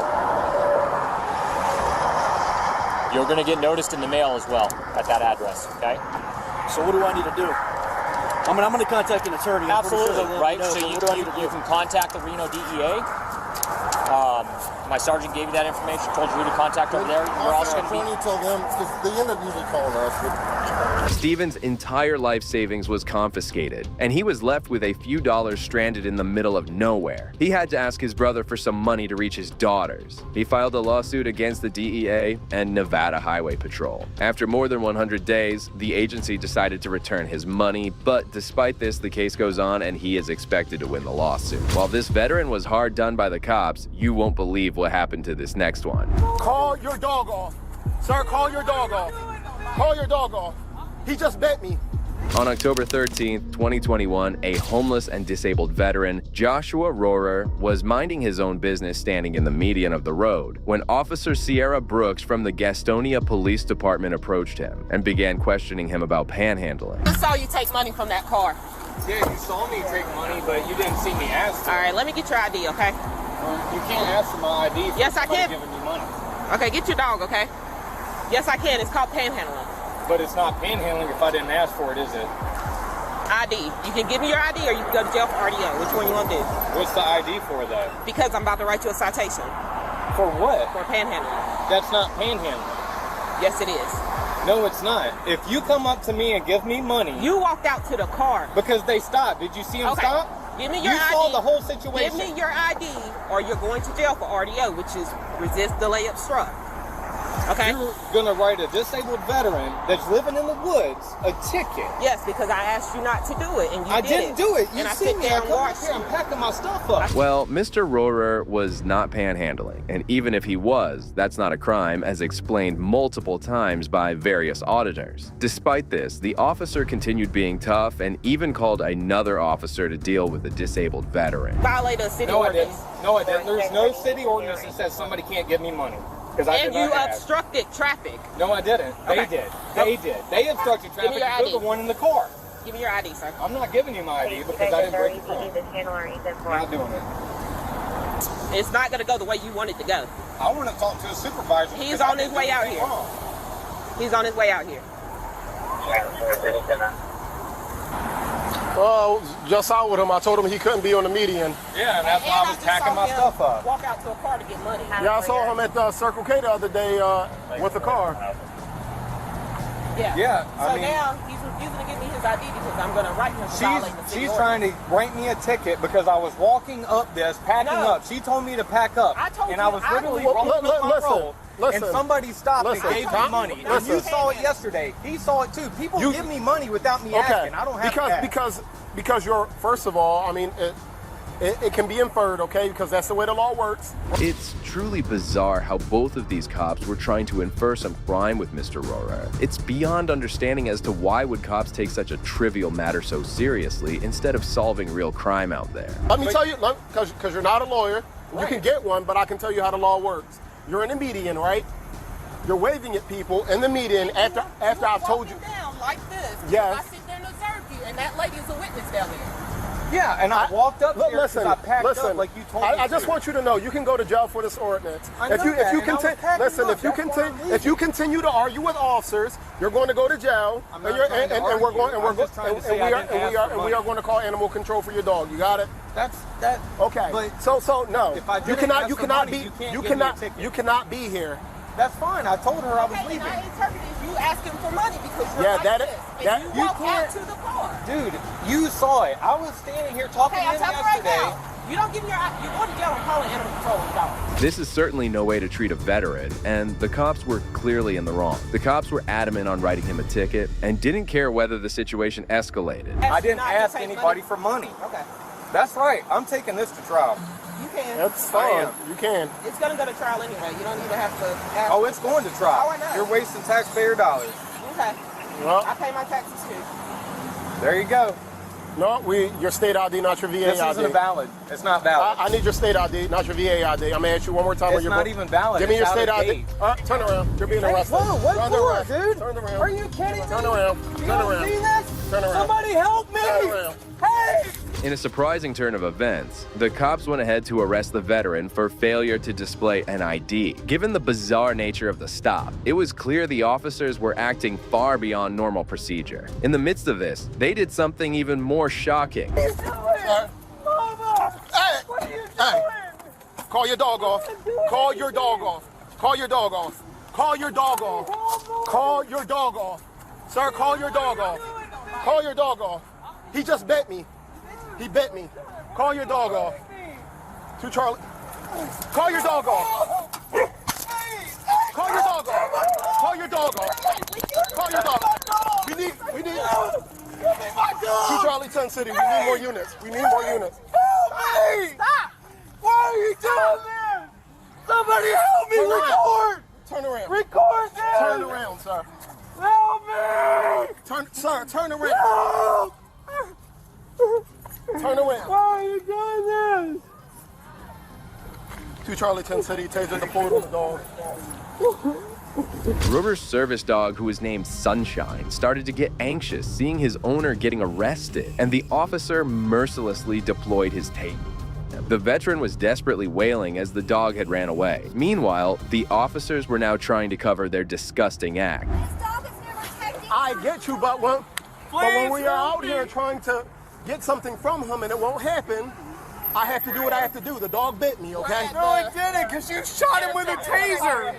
You're going to get noticed in the mail as well at that address, okay? So what do I need to do? I mean, I'm going to contact an attorney. Absolutely, right? So So you can contact the Reno DEA. My sergeant gave you that information, told you who to contact over there. You're also going to be... Attorney told them, because they end up usually calling us. Stephen's entire life savings was confiscated, and he was left with a few dollars stranded in the middle of nowhere. He had to ask his brother for some money to reach his daughters. He filed a lawsuit against the DEA and Nevada Highway Patrol. After more than 100 days, the agency decided to return his money, but despite this, the case goes on and he is expected to win the lawsuit. While this veteran was hard done by the cops, you won't believe what happened to this next one. Call your dog off. Sir, call your dog off. Call your dog off. He just bit me. On October 13th, 2021, a homeless and disabled veteran, Joshua Rohrer, was minding his own business standing in the median of the road when Officer Sierra Brooks from the Gastonia Police Department approached him and began questioning him about panhandling. I saw you take money from that car. Yeah, you saw me take money, but you didn't see me ask for it. All right, let me get your ID, okay? You can't ask for my ID for Yes, I somebody can. giving me money. Okay, get your dog, okay? Yes, I can. It's called panhandling. But it's not panhandling if I didn't ask for it, is it? ID. You can give me your ID or you can go to jail for RDO. Which one you want to do? What's the ID for that? Because I'm about to write you a citation. For what? For panhandling. That's not panhandling. Yes, it is. No, it's not. If you come up to me and give me money... You walked out to the car. Because they stopped. Did you see them stop? Give me your ID. You saw the whole situation. Give me your ID or you're going to jail for RDO, which is resist, delay, obstruct. Okay? You're gonna write a disabled veteran that's living in the woods a ticket. Yes, because I asked you not to do it, and you I did didn't do it. You and I see sit me. there I and come up watched here. you. I'm packing my stuff up. Well, Mr. Rohrer was not panhandling, and even if he was, that's not a crime, as explained multiple times by various auditors. Despite this, the officer continued being tough and even called another officer to deal with the disabled veteran. Violate a city No, I ordinance. didn't. No, I didn't. There's no city ordinance that says somebody can't give me money. And you obstructed traffic. No, I didn't. They did. They did. They obstructed Give me traffic. your You're ID. the one in the car. Give me your ID, sir. I'm not giving you my ID because I didn't break the law. I'm not doing it. It's not going to go the way you want it to go. I want to talk to a supervisor. He's on his way out here. He's on his way out here. Well, just out with him. I told him he couldn't be on the median. Yeah, and that's why I was packing my stuff up. Walk out to a car to get money. Yeah, I saw him at the Circle K the other day with a car. Yeah. Yeah, So now he's refusing to give me his ID because I'm going to write him for violating the city She's ordinance. trying to write me a ticket because I was walking up this, packing up. She told me to pack up. I told and you I was I literally will- rolling up my roll. Listen, and somebody stopped listen, and gave me money. And listen. you saw it yesterday. He saw it too. People give me money without me asking. I don't have to ask. Because you're, first of all, I mean, it can be inferred, okay, because that's the way the law works. It's truly bizarre how both of these cops were trying to infer some crime with Mr. Rohrer. It's beyond understanding as to why would cops take such a trivial matter so seriously instead of solving real crime out there. Let me tell you, because you're not a lawyer, you can get one, but I can tell you how the law works. You're in the median, right? You're waving at people in the median after I've told you. Down like this. Yes. I sit there and observe you, and that lady is a witness down there. Yeah, and I walked up there because Listen, I packed listen. up like you told me I just want you to know you can go to jail for this ordinance. I know that, and I was If you continue to argue with officers, you're going to go to jail, and we are going to call animal control for your dog. You got it? Okay. But so no. if I You didn't cannot ask you for cannot money, be you can't you give me a cannot ticket. you cannot be here. That's fine. I told her I was Okay, leaving. and I interpreted you asking for money because you're Yeah, like that- this. that- And you you walk out can't- to the car. Dude, you saw it. I was standing here talking Okay, to I'll him tell you right yesterday. now. You don't give me your ID. You go to jail and call an animal control on your dog. This is certainly no way to treat a veteran, and the cops were clearly in the wrong. The cops were adamant on writing him a ticket and didn't care whether the situation escalated. I didn't ask anybody for money. Okay. That's right. I'm taking this to trial. You can. That's I fine. am. You can. It's going to go to trial anyway. You don't even have to ask. Oh, it's going to trial. Oh, I know. You're wasting taxpayer dollars. Okay. Well, I pay my taxes too. There you go. No, your state ID, not your VA ID. This isn't valid. It's not valid. I need your state ID, not your VA ID. I'm gonna ask you one more time. It's not even valid. Give me your It's state out of ID. date. All right, turn around. You're being arrested. Whoa, what You're for, under arrest. dude? Turn around. Are you kidding me? Turn around. You Turn don't around. see this? Turn around. Somebody help me! Turn around. Hey! In a surprising turn of events, the cops went ahead to arrest the veteran for failure to display an ID. Given the bizarre nature of the stop, it was clear the officers were acting far beyond normal procedure. In the midst of this, they did something even more shocking. Mama! Hey! What are you doing? Hey! Call your dog off. Call your dog off. Call your dog off. Call your dog off. Call your dog off. Sir, call your dog off. Call your dog off. He just bit me. He bit me. Call your dog off. To Charlie. Call your dog off. Call your dog off. Call your dog off. Call your dog. We need. To Charlie 10 City. We need more units. We need more units. Help me! Stop! Why are you doing this? Somebody help me! Record! Turn around. Record this! Turn around, sir. Help me! Sir, turn around. Help! Turn around. Why are you doing this? To Charlie 10 City, taser deployed on the dog. Ruber's service dog, who was named Sunshine, started to get anxious seeing his owner getting arrested, and the officer mercilessly deployed his tape. The veteran was desperately wailing as the dog had ran away. Meanwhile, the officers were now trying to cover their disgusting act. I get you, but when we are out here trying to get something from him and it won't happen, I have to do what I have to do. The dog bit me, okay? No, it didn't, because you shot him with a taser.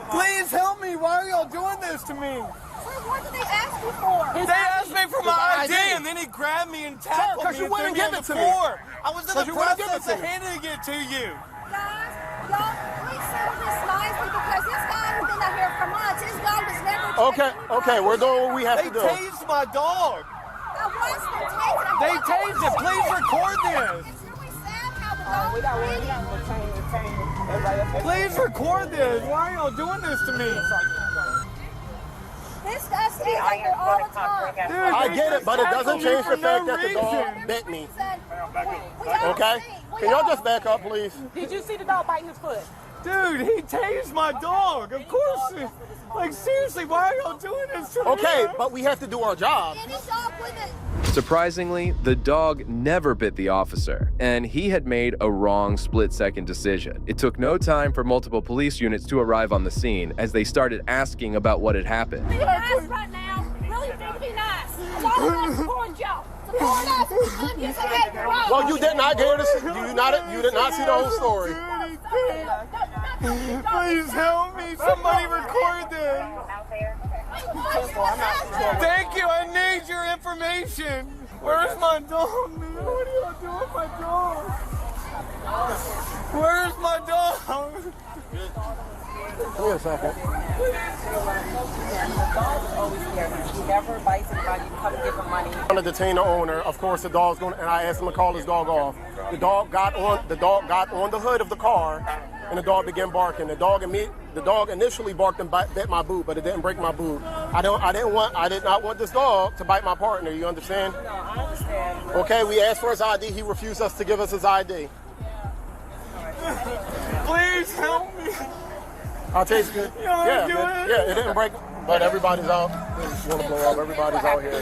Please help me. Why are y'all doing this to me? What did they ask you for? They asked me for my ID, and then he grabbed me and tackled me and threw me on the floor. I was in the process of handing it to you. Guys, y'all, please settle this nicely because this guy has been out here for months. His dog was never Okay, we're doing what we have to do. They tased my dog. They tased it. Please record this. Please record this. Why are y'all doing this to me? This guy stays out here all the time. Dude, I get it, but it doesn't change the fact that the dog bit me. Okay? Can y'all just back up, please? Did you see the dog biting his foot? Dude, he tased my dog. Of course. Like, seriously, why are y'all doing this to me? Okay, but we have to do our job. Surprisingly, the dog never bit the officer, and he had made a wrong split-second decision. It took no time for multiple police units to arrive on the scene as they started asking about what had happened. Be nice right now. Really think be nice. All of us support y'all. Support us. You said, hey, you're wrong. Well, you did not hear this. You did not see the whole story. Please help me. Somebody record this. Thank you. I need your information. Where's my dog, man? What are y'all doing with my dog? Where's my dog? Give me a second. The dog is always here. He never bites anybody. You come give him money. I'm gonna detain the owner. Of course, the dog's going, and I asked him to call his dog off. The dog got on the hood of the car, and the dog began barking. The dog initially barked and bit my boot, but it didn't break my boot. I did not want this dog to bite my partner. You understand? No, I understand. Okay, we asked for his ID. He refused us to give us his ID. Please help me. I'll taste it. Yeah, it didn't break, but everybody's out. It's gonna blow up. Everybody's out here.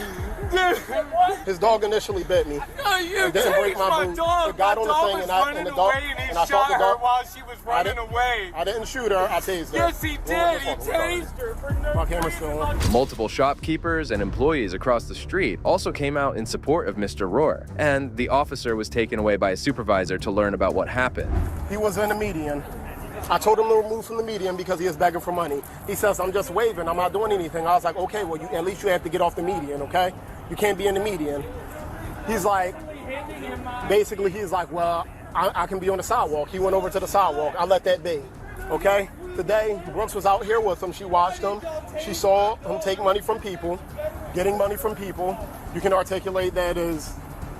His dog initially bit me. No, you it didn't break my boot. Dog. It got on the thing, and the dog. And I shot her while she was running away. I didn't shoot her. I tased her. Yes, he did. He tased her for no My camera's still on. Multiple shopkeepers and employees across the street also came out in support of Mr. Rohr, and the officer was taken away by a supervisor to learn about what happened. He was in the median. I told him to remove from the median because he was begging for money. He says, I'm just waving, I'm not doing anything. I was like, okay, well, at least you have to get off the median, okay? You can't be in the median. He's like, basically, he's like, well, I can be on the sidewalk. He went over to the sidewalk. I let that be, okay? Today, Brooks was out here with him. She watched him. She saw him take money from people, getting money from people. You can articulate that as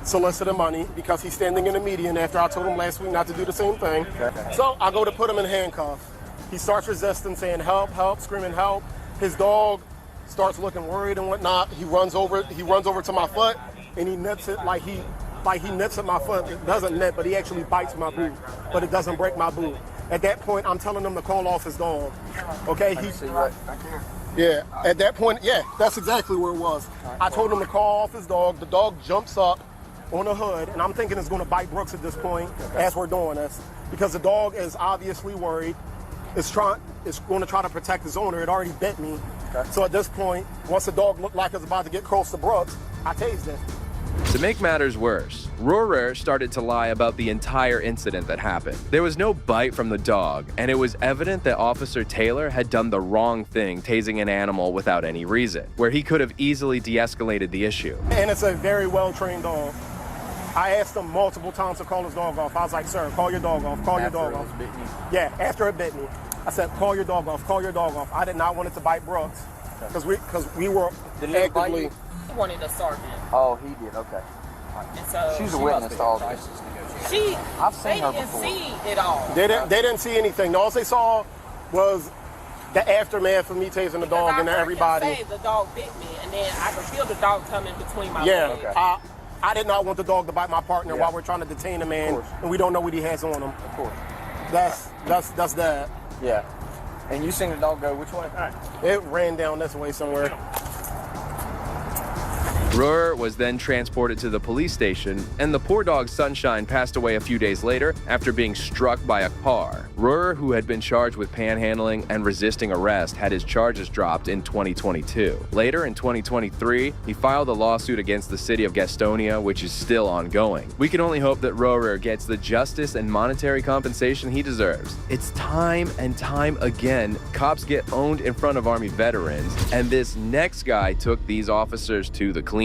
soliciting money because he's standing in the median after I told him last week not to do the same thing. Okay. So I go to put him in handcuffs. He starts resisting, saying help, help, screaming help. His dog starts looking worried and whatnot. He runs over to my foot. and he nips it like he nips at my foot. It doesn't nip, but he actually bites my boot, but it doesn't break my boot. At that point, I'm telling him to call off his dog. Okay, yeah, at that point, yeah, that's exactly where it was. I told him to call off his dog. The dog jumps up on the hood, and I'm thinking it's going to bite Brooks at this point as we're doing this, because the dog is obviously worried. It's going to try to protect his owner. It already bit me. So at this point, once the dog looked like it was about to get close to Brooks, I tased it. To make matters worse, Rohrer started to lie about the entire incident that happened. There was no bite from the dog, and it was evident that Officer Taylor had done the wrong thing tasing an animal without any reason, where he could have easily de-escalated the issue. And it's a very well-trained dog. I asked him multiple times to call his dog off. I was like, sir, call your dog off, call your dog off. Yeah, after it bit me. I said, call your dog off, call your dog off. I did not want it to bite Brooks, because we were actively... He wanted a sergeant. Oh, he did, okay. And so She's a witness to all this. I've seen her before. They didn't see it all. They didn't see anything. All they saw was the aftermath of me tasing the dog and everybody. I the dog bit me, and then I could feel the dog coming between my legs. Yeah, I did not want the dog to bite my partner while we're trying to detain a man, and we don't know what he has on him. Of course. That's that. Yeah. And you seen the dog go which way? It ran down this way somewhere. Rohrer was then transported to the police station, and the poor dog Sunshine passed away a few days later after being struck by a car. Rohrer, who had been charged with panhandling and resisting arrest, had his charges dropped in 2022. Later in 2023, he filed a lawsuit against the city of Gastonia, which is still ongoing. We can only hope that Rohrer gets the justice and monetary compensation he deserves. It's time and time again, cops get owned in front of Army veterans, and this next guy took these officers to the cleaners.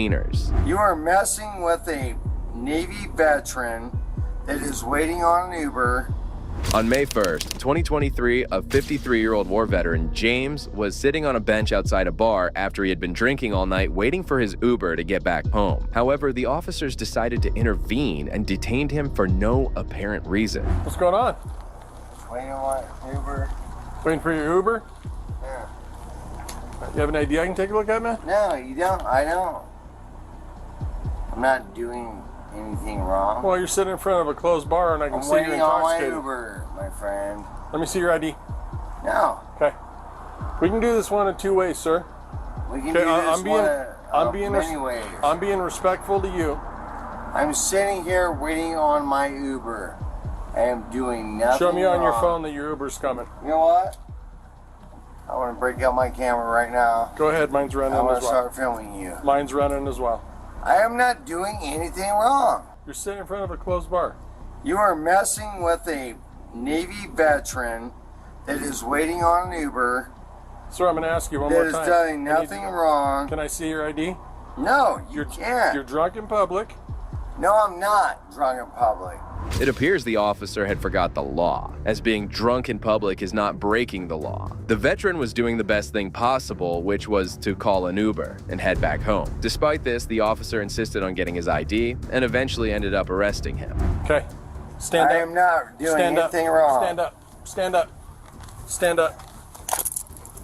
You are messing with a Navy veteran that is waiting on an Uber. On May 1st, 2023, a 53-year-old war veteran, James, was sitting on a bench outside a bar after he had been drinking all night waiting for his Uber to get back home. However, the officers decided to intervene and detained him for no apparent reason. What's going on? Waiting on my Uber. Waiting for your Uber? Yeah. You have an ID I can take a look at, man? No, you don't. I don't. I'm not doing anything wrong. Well, you're sitting in front of a closed bar and I can see you're intoxicated. I'm waiting on my Uber, my friend. Let me see your ID. No. Okay. We can do this one in two ways, sir. We can do this many ways. I'm being respectful to you. I'm sitting here waiting on my Uber. I am doing nothing Show me on wrong. your phone that your Uber's coming. You know what? I want to break out my camera right now. Go ahead, mine's running as well. I want to start filming you. Mine's running as well. I am not doing anything wrong. You're sitting in front of a closed bar. You are messing with a Navy veteran that is waiting on an Uber. Sir, I'm going to ask you one more time. That is doing nothing wrong. Can I see your ID? No, you can't. You're drunk in public. No, I'm not drunk in public. It appears the officer had forgot the law, as being drunk in public is not breaking the law. The veteran was doing the best thing possible, which was to call an Uber and head back home. Despite this, the officer insisted on getting his ID and eventually ended up arresting him. Okay, stand up. I am not doing anything wrong. Stand up, stand up, stand up,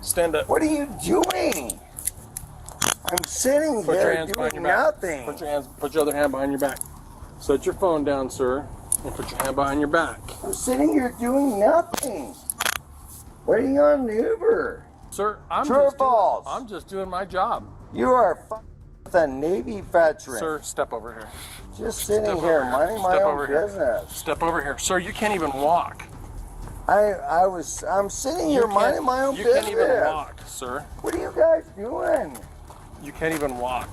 stand up. What are you doing? I'm sitting here doing nothing. Put your other hand behind your back. Set your phone down, sir, and put your hand behind your back. I'm sitting here doing nothing. Waiting on an Uber. Sir, I'm just doing my job. You are with a Navy veteran. Sir, step over here. Just sitting here, minding my own business. Step over here. Sir, you can't even walk. I'm sitting here minding my own business. You can't even walk, sir. What are you guys doing? You can't even walk.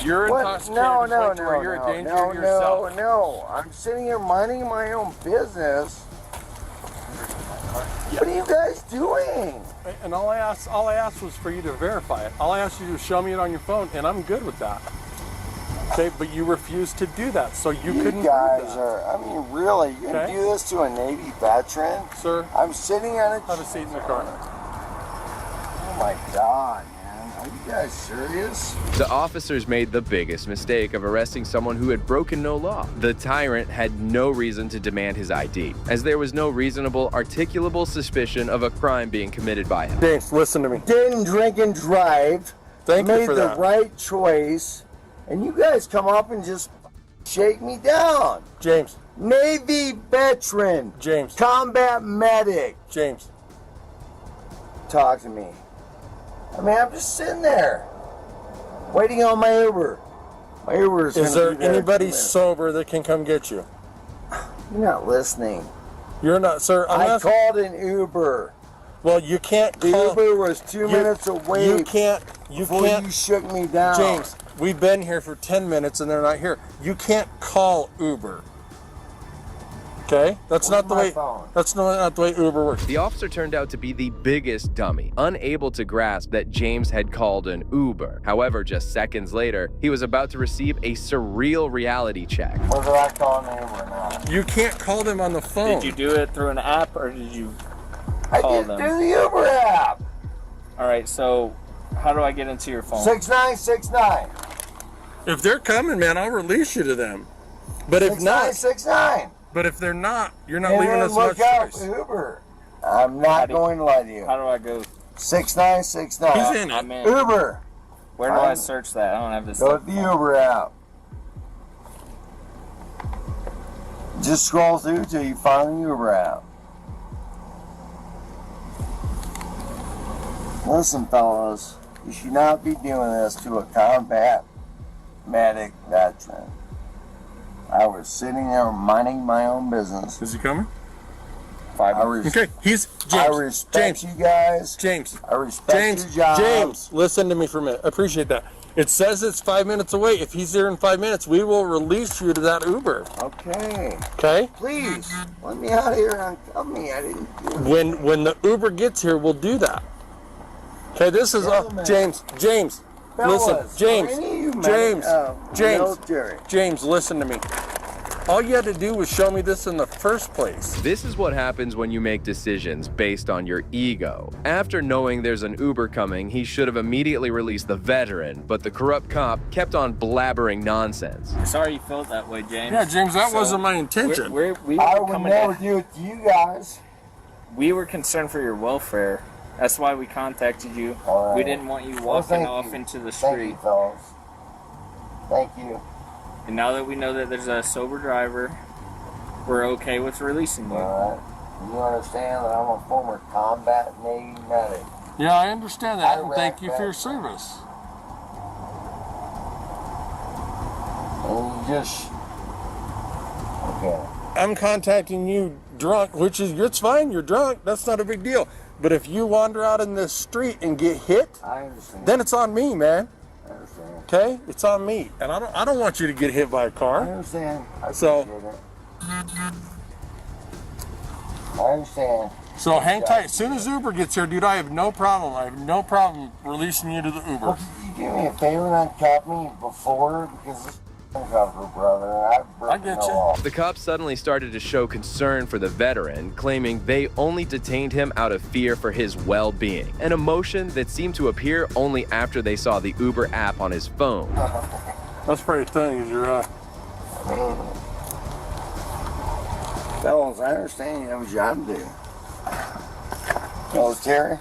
You're intoxicated. You're a danger to yourself. No. I'm sitting here minding my own business. What are you guys doing? And all I asked was for you to verify it. All I asked you to do is show me it on your phone, and I'm good with that. Okay, but you refused to do that, so you couldn't do that. You guys are, I mean, really, you're going to do this to a Navy veteran? Sir, I'm sitting on a... Have a seat in the car. Oh my God, man. Are you guys serious? The officers made the biggest mistake of arresting someone who had broken no law. The tyrant had no reason to demand his ID, as there was no reasonable, articulable suspicion of a crime being committed by him. James, listen to me. Didn't drink and drive. Thank you for that. Made the right choice. and you guys come up and just shake me down. James. Navy veteran. James. Combat medic. James. Talk to me. I mean, I'm just sitting there, waiting on my Uber. My Uber Is there anybody sober that can come get you? You're not listening. You're not, sir. I called an Uber. Well, you can't The call. Uber was 2 minutes away. You can't. You can't. You shook me down. James, we've been here for 10 minutes and they're not here. You can't call Uber. Okay? That's not the way. That's not the way Uber works. The officer turned out to be the biggest dummy, unable to grasp that James had called an Uber. However, just seconds later, he was about to receive a surreal reality check. Whether I call an Uber or not. You can't call them on the phone. Did you do it through an app or did you I call did them? through the Uber app. All right, so how do I get into your phone? 6969. If they're coming, man, I'll release you to them. But if not, 6969. but if they're not, you're not leaving us much look out choice. for Uber. I'm not going to lie to you. How do I go? 6969. He's in it. I'm in. Uber. Where do I search that? I don't have this. Go to the Uber app. Just scroll through till you find the Uber app. Listen, fellas, you should not be doing this to a combat medic veteran. I was sitting there minding my own business. Is he coming? Okay, he's James. I respect you guys. James. I respect your job. James, listen to me for a minute. I appreciate that. It says it's 5 minutes away. If he's there in 5 minutes, we will release you to that Uber. Okay. Okay? Please, let me out of here and tell me I didn't do it. When the Uber gets here, we'll do that. Okay, this is James. James, Fellas, listen, James, are any of you James, military? James, listen to me. All you had to do was show me this in the first place. This is what happens when you make decisions based on your ego. After knowing there's an Uber coming, he should have immediately released the veteran, but the corrupt cop kept on blabbering nonsense. Sorry you felt that way, James. Yeah, James, that wasn't my intention. We were I would coming never to- do it to you guys. We were concerned for your welfare. That's why we contacted you. All right. We didn't want you Well, walking thank off you. into the Thank street. you, fellas. Thank you. And now that we know that there's a sober driver, we're okay with releasing you. All right. You understand that I'm a former combat Navy medic. Yeah, I understand that, and Iraq thank you for your veteran. service. And you just... Okay. I'm contacting you drunk, which is, it's fine, you're drunk, that's not a big deal. But if you wander out in this street and get hit, I understand. then it's on me, man. I understand. Okay? It's on me. And I don't want you to get hit by a I car. understand. I So- appreciate it. I understand. So hang tight. As soon as Uber gets here, dude, I have no problem. I have no problem releasing you to the Uber. Well, could you do me a favor and uncuff me before? Because this is uncover, brother. I get you. law. The cops suddenly started to show concern for the veteran, claiming they only detained him out of fear for his well-being, an emotion that seemed to appear only after they saw the Uber app on his phone. That's pretty thing, is your Fellas, I understand you have a job to do. Hello, Terry?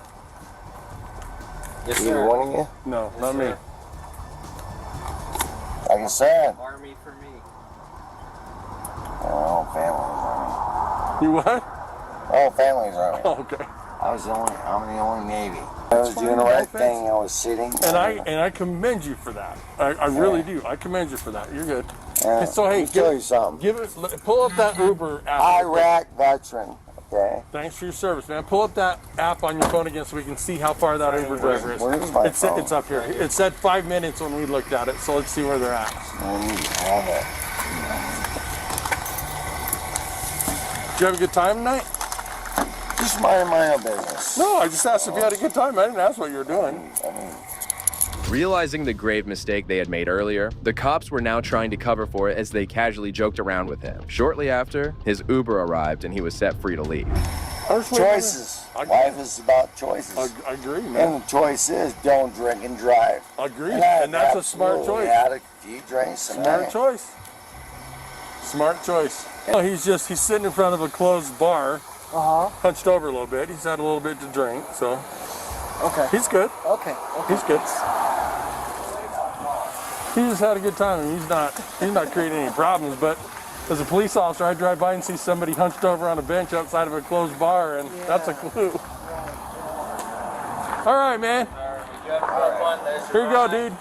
Yes, Either sir. one of you? No, not me. Like I said, Army for me. all families You what? are me. All families are me. Oh, okay. I'm the only Navy. I was doing the right thing. I was sitting. And I commend you for that. I really do. I commend you for that. You're good. So hey, let me tell you something. Pull up that Uber app. Iraq veteran. Okay. Thanks for your service, man. Pull up that app on your phone again so we can see how far that Uber driver is. Where's my phone? It's up here. It said 5 minutes when we looked at it, so let's see where they're at. I need to have it. Did you have a good time tonight? Just mind my own business. No, I just asked if you had a good time. I didn't ask what you were doing. Realizing the grave mistake they had made earlier, the cops were now trying to cover for it as they casually joked around with him. Shortly after, his Uber arrived and he was set free to leave. Choices. Life is about choices. I agree, man. And the choice is don't drink and drive. Agreed. And, I And that's a smart absolutely choice. had a few drinks Smart tonight. choice. Smart choice. Oh, he's sitting in front of a closed bar, hunched over a little bit. He's had a little bit to drink, so. Okay. He's good. Okay. He's good. just had a good time, and he's not creating any problems. But as a police officer, I drive by and see somebody hunched over on a bench outside of a closed bar, and that's a clue. All right, man. Here you go, dude.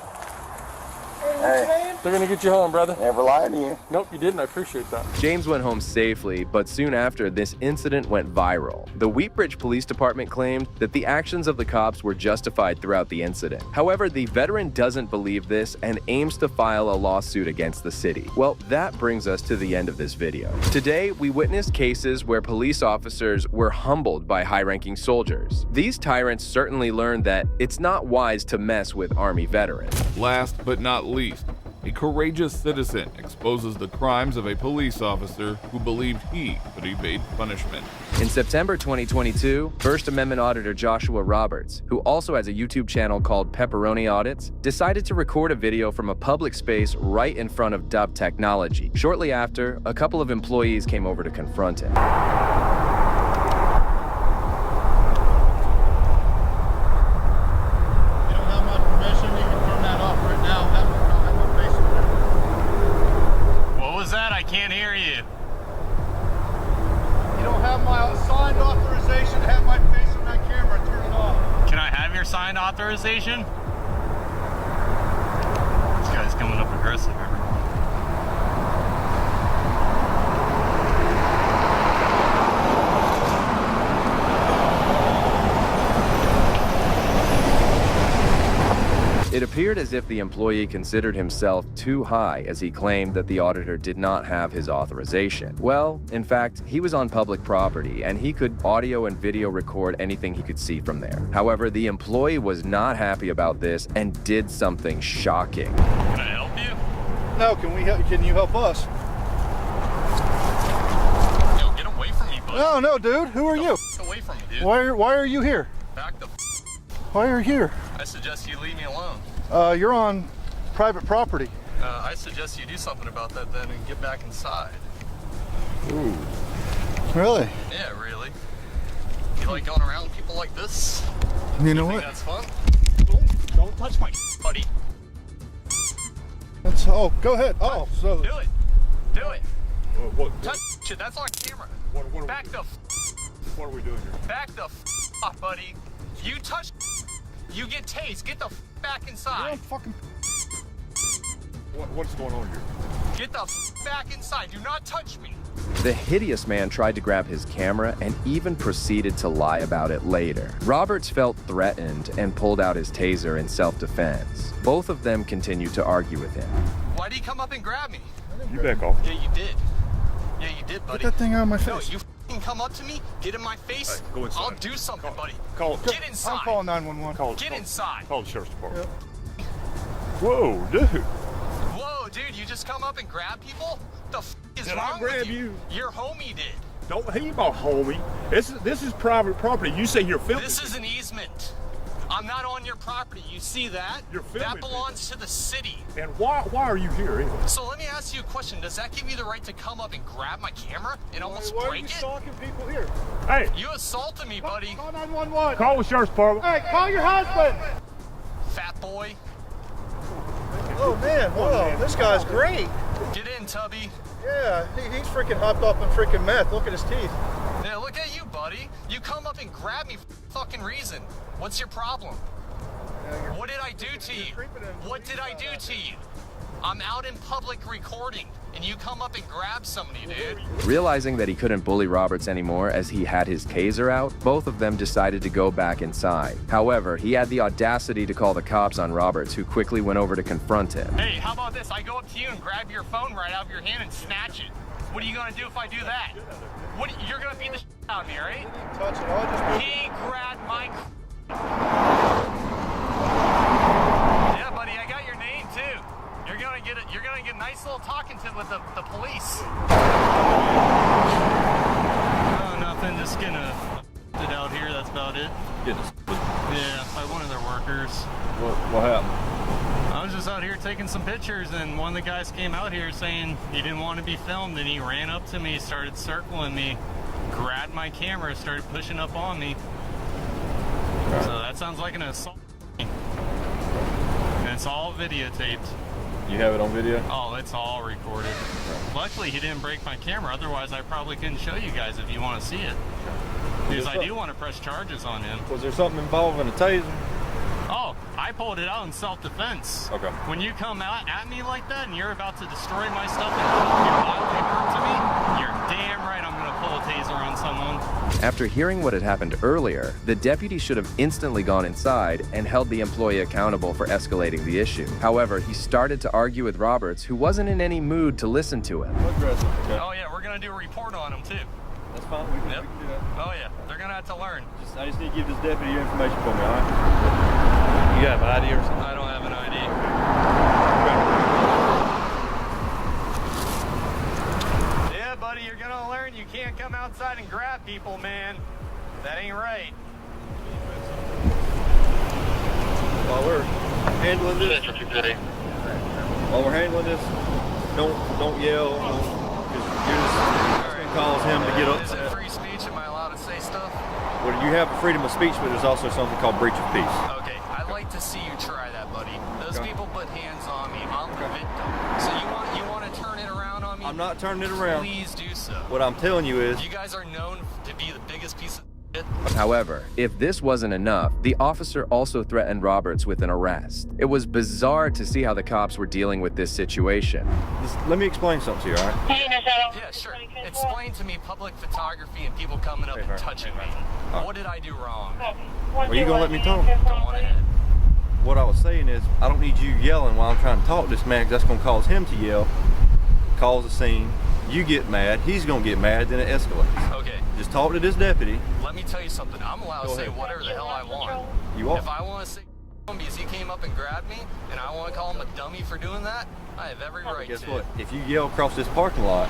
Hey. They're gonna get you home, brother. Never lied to you. Nope, you didn't. I appreciate that. James went home safely, but soon after, this incident went viral. The Wheatbridge Police Department claimed that the actions of the cops were justified throughout the incident. However, the veteran doesn't believe this and aims to file a lawsuit against the city. Well, that brings us to the end of this video. Today, we witnessed cases where police officers were humbled by high-ranking soldiers. These tyrants certainly learned that it's not wise to mess with Army veterans. Last but not least, a courageous citizen exposes the crimes of a police officer who believed he could evade punishment. In September 2022, First Amendment Auditor Joshua Roberts, who also has a YouTube channel called Pepperoni Audits, decided to record a video from a public space right in front of Dub Technology. Shortly after, a couple of employees came over to confront him. Authorization? This guy's coming up aggressive. It appeared as if the employee considered himself too high as he claimed that the auditor did not have his authorization. Well, in fact, he was on public property and he could audio and video record anything he could see from there. However, the employee was not happy about this and did something shocking. Can I help you? No, can you help us? Yo, get away from me, buddy. No, dude. Who are you? Away from me, dude. Why are you here? Back the Why are you here? I suggest you leave me alone. You're on private property. I suggest you do something about that then and get back inside. Ooh. Really? Yeah, really. You like going around people like this? You know what? That's fun? Don't touch my buddy. Oh, go ahead. Oh, so. Do it. Do it. What? Touch it. That's on camera. Back the What are we doing here? Back the off, buddy. You touch, you get tased. Get the back inside. Fucking. What's going on here? Get the back inside. Do not touch me. The hideous man tried to grab his camera and even proceeded to lie about it later. Roberts felt threatened and pulled out his taser in self-defense. Both of them continued to argue with him. Why did he come up and grab me? You back off. Yeah, you did. Yeah, you did, buddy. Get that thing out of my face. No, you come up to me, get in my face. Right, go inside. I'll do something, buddy. Get inside. I'm calling 911. Get inside. Call the sheriff's department. Yep. Whoa, dude. Whoa, dude, you just come up and grab people? The is Did wrong I grab with you? Your homie did. Don't he my homie. This is private property. You say you're filming. This is an easement. I'm not on your property. You see that? You're filming. That belongs to the city. And why are you here anyway? So let me ask you a question. Does that give you the right to come up and grab my camera and almost why break are you it? stalking people here? Hey. You assaulted me, buddy. Call 911. Call the sheriff's department. Hey, call your husband. Fat boy. Oh man, whoa, this guy's great. Get in, Tubby. Yeah, he's freaking hopped up on freaking meth. Look at his teeth. Yeah, look at you, buddy. You come up and grab me for fucking reason. What's your problem? What did I do to you? What did I do to you? I'm out in public recording, and you come up and grab somebody, dude. Realizing that he couldn't bully Roberts anymore as he had his taser out, both of them decided to go back inside. However, he had the audacity to call the cops on Roberts, who quickly went over to confront him. Hey, how about this? I go up to you and grab your phone right out of your hand and snatch it. What are you gonna do if I do that? You're gonna beat the shit out of me, right? Touch it. I'll just... He grabbed my... Yeah, buddy, I got your name too. You're gonna get a nice little talking to with the police. Oh, nothing. Just gonna it out here. That's about it. Yeah, by one of their workers. What happened? I was just out here taking some pictures, and one of the guys came out here saying he didn't want to be filmed, and he ran up to me, started circling me, grabbed my camera, started pushing up on me. So that sounds like an assault. And it's all videotaped. You have it on video? Oh, it's all recorded. Luckily, he didn't break my camera. Otherwise, I probably couldn't show you guys if you want to see it. Because I do want to press charges on him. Was there something involving a taser? Oh, I pulled it out in self-defense. Okay. When you come out at me like that and you're about to destroy my stuff and do bodily harm to me, you're damn right I'm going to pull a taser on someone. After hearing what had happened earlier, the deputy should have instantly gone inside and held the employee accountable for escalating the issue. However, he started to argue with Roberts, who wasn't in any mood to listen to him. Oh yeah, we're going to do a report on him too. That's fine. We can do that. Oh yeah, they're going to have to learn. I just need to give this deputy your information for me, all right? You got an ID or something? I don't have an ID. Yeah, buddy, you're going to learn you can't come outside and grab people, man. That ain't right. While we're handling this, don't yell. You're just going to cause him to get up. Is it free speech? Am I allowed to say stuff? Well, you have freedom of speech, but there's also something called breach of peace. Okay, I'd like to see you try that, buddy. Those people put hands on me. I'm the victim. So you want to turn it around on me? I'm not turning it around. Please do so. What I'm telling you is... You guys are known to be the biggest piece of shit. However, if this wasn't enough, the officer also threatened Roberts with an arrest. It was bizarre to see how the cops were dealing with this situation. Let me explain something to you, all right? Yeah, sure. Explain to me public photography and people coming up and touching me. What did I do wrong? Are you going to let me talk? Go on ahead. What I was saying is, I don't need you yelling while I'm trying to talk to this man, because that's going to cause him to yell, cause a scene. You get mad, he's going to get mad, then it escalates. Okay. Just talk to this deputy. Let me tell you something. I'm allowed to say whatever the hell I want. You are. If I want to say because he came up and grabbed me, and I want to call him a dummy for doing that, I have every right Guess to. what? If you yell across this parking lot,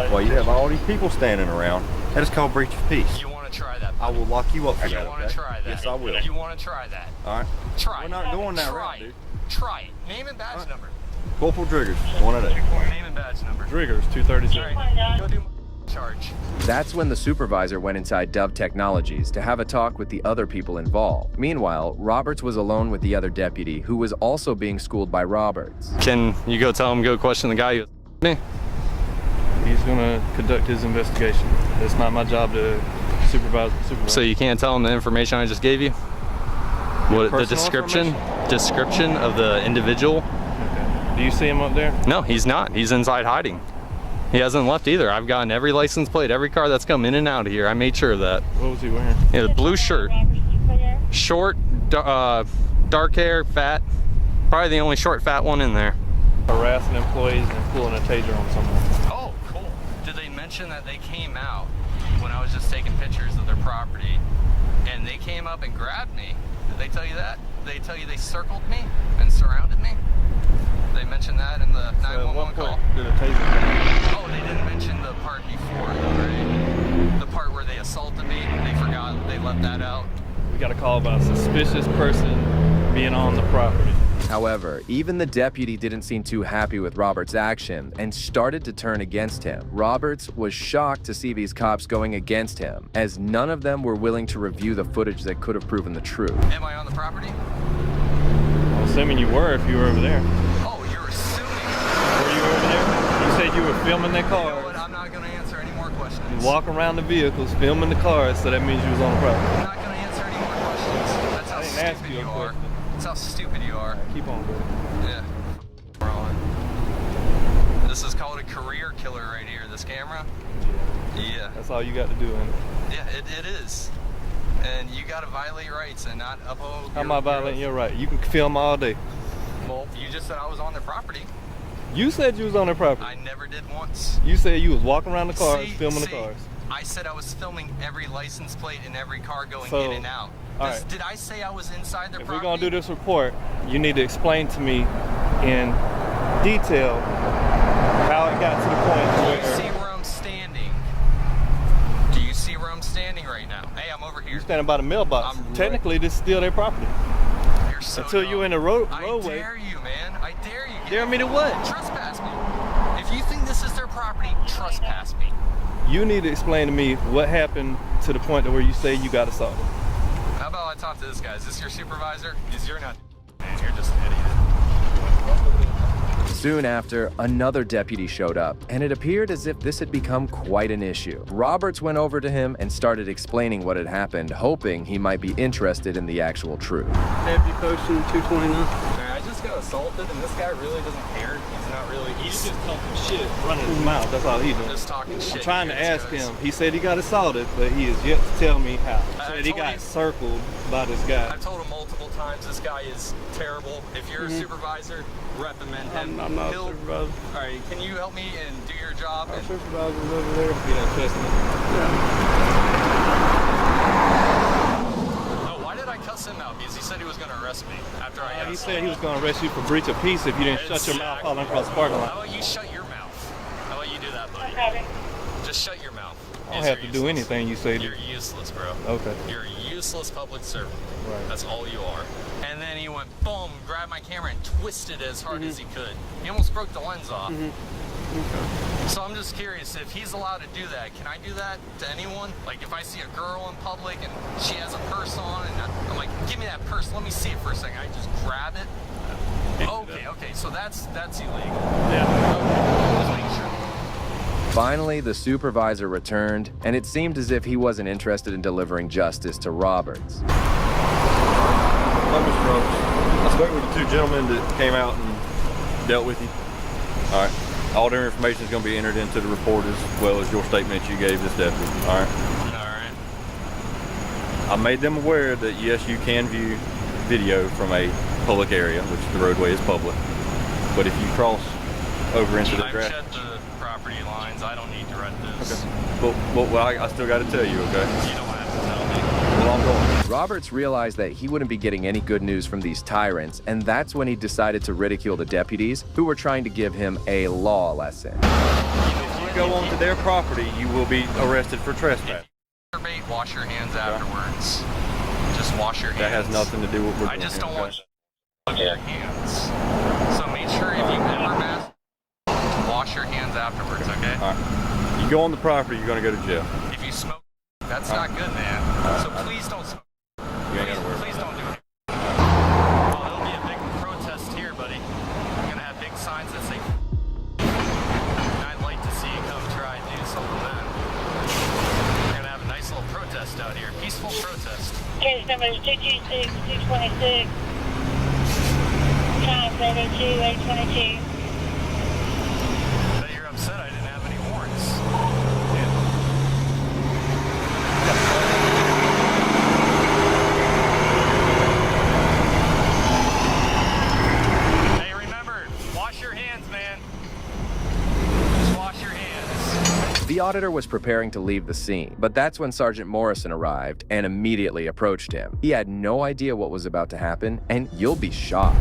well, you have all these people standing around, that is called breach of peace. You want to try that? I will lock you up for that. You want to try that? Yes, I will. You want to try that? All right. Try. We're not going that try route, it. dude. Try it. Name and badge number. Corporal Driggers, 108. Name and badge number. Driggers, 237. All right. Go do my charge. That's when the supervisor went inside Dove Technologies to have a talk with the other people involved. Meanwhile, Roberts was alone with the other deputy, who was also being schooled by Roberts. Can you go tell him, go question the guy who me? He's going to conduct his investigation. It's not my job to supervise. So you can't tell him the information I just gave you? What the description of the individual? Okay. Do you see him up there? No, he's not. He's inside hiding. He hasn't left either. I've gotten every license plate, every car that's come in and out of here. I made sure of that. What was he wearing? Yeah, the blue shirt. Short, dark hair, fat. Probably the only short, fat one in there. Harassing employees and pulling a taser on someone. Oh, cool. Did they mention that they came out when I was just taking pictures of their property and they came up and grabbed me? Did they tell you that? Did they tell you they circled me and surrounded me? They mentioned that in the 911 call. Did a taser? Oh, they didn't mention the part before, right? The part where they assaulted me. They forgot. They left that out. We got a call about a suspicious person being on the property. However, even the deputy didn't seem too happy with Roberts' action and started to turn against him. Roberts was shocked to see these cops going against him, as none of them were willing to review the footage that could have proven the truth. Am I on the property? I'm assuming you were if you were over there. Oh, you're assuming. Were you over there? You said you were filming their cars. You know what? I'm not going to answer any more questions. You walk around the vehicles, filming the cars, so that means you was on the property. I'm not going to answer any more questions. That's how stupid you are. That's how stupid you are. Keep on going. Yeah. This is called a career killer right here, this camera. Yeah. That's all you got to do, ain't it? Yeah, it is. And you got to violate rights and not uphold. How am I violating your right? You can film all day. Well, you just said I was on their property. You said you was on their property. I never did once. You said you was walking around the cars, filming the cars. I said I was filming every license plate and every car going So, in and out. Did I say I was inside their property? If we're going to do this report, you need to explain to me in detail how it got to the point where... Do you see where I'm standing? Do you see where I'm standing right now? Hey, I'm over here. You're standing by the mailbox. Technically, this is still their property. You're so Until dumb. you're in the roadway. I dare you, man. I dare you. Dare me to what? Trespass me. If you think this is their property, trespass me. You need to explain to me what happened to the point to where you say you got assaulted. How about I talk to this guy? Is this your supervisor? Because you're not, man. You're just an idiot. Soon after, another deputy showed up, and it appeared as if this had become quite an issue. Roberts went over to him and started explaining what had happened, hoping he might be interested in the actual truth. Deputy posting 229. I just got assaulted, and this guy really doesn't care. He's not really. He's just talking shit, Running his mouth, that's all he's doing. just talking shit. I'm trying to ask him. He said he got assaulted, but he is yet to tell me how. He said he got circled by this guy. I've told him multiple times this guy is terrible. If you're a supervisor, reprimand him. I'm not a supervisor. All right, can you help me and do your job? Our supervisor's over there. You know, testing it. Oh, why did I cuss him out? Because he said he was going to arrest me after I He said he was going to arrest you for breach of peace if you didn't shut your mouth all across the parking lot. How about you shut your mouth? How about you do that, buddy? Just shut your mouth. I don't have to do anything you say. You're useless, bro. Okay. You're a useless public servant. Right. That's all you are. And then he went, boom, grabbed my camera and twisted as hard as he could. He almost broke the lens off. So I'm just curious, if he's allowed to do that, can I do that to anyone? Like if I see a girl in public and she has a purse on and I'm like, give me that purse, let me see it for a second. I just grab it? Okay, so that's illegal. Yeah. Okay, just making sure. Finally, the supervisor returned, and it seemed as if he wasn't interested in delivering justice to Roberts. Mr. Roberts, I spoke with the two gentlemen that came out and dealt with you. All right. All their information is going to be entered into the report as well as your statement you gave this deputy. All right. All right. I made them aware that yes, you can view video from a public area, which the roadway is public. But if you cross over into the I've grass, checked the property lines. I don't need to rent this. okay. Well, I still got to tell you, okay? You don't have to tell me. Well, I'm going. Roberts realized that he wouldn't be getting any good news from these tyrants, and that's when he decided to ridicule the deputies who were trying to give him a law lesson. If you go onto their property, you will be arrested for trespass. Wash your hands afterwards. Just wash your hands. That has nothing to do with what we're doing. I just don't okay? want you to look at your hands. So make sure if you ever mask, wash your hands afterwards, okay? All right. You go on the property, you're going to go to jail. If you smoke, that's not good, man. So please don't smoke. You ain't got to worry. Please don't do it. Oh, there'll be a big protest here, buddy. We're going to have big signs that say and I'd like to see you come try and do something then. We're going to have a nice little protest out here. Peaceful protest. Case number is 226-626. Time 702-822. Bet you're upset I didn't have any warrants. Hey, remember, wash your hands, man. Just wash your hands. The auditor was preparing to leave the scene, but that's when Sergeant Morrison arrived and immediately approached him. He had no idea what was about to happen, and you'll be shocked.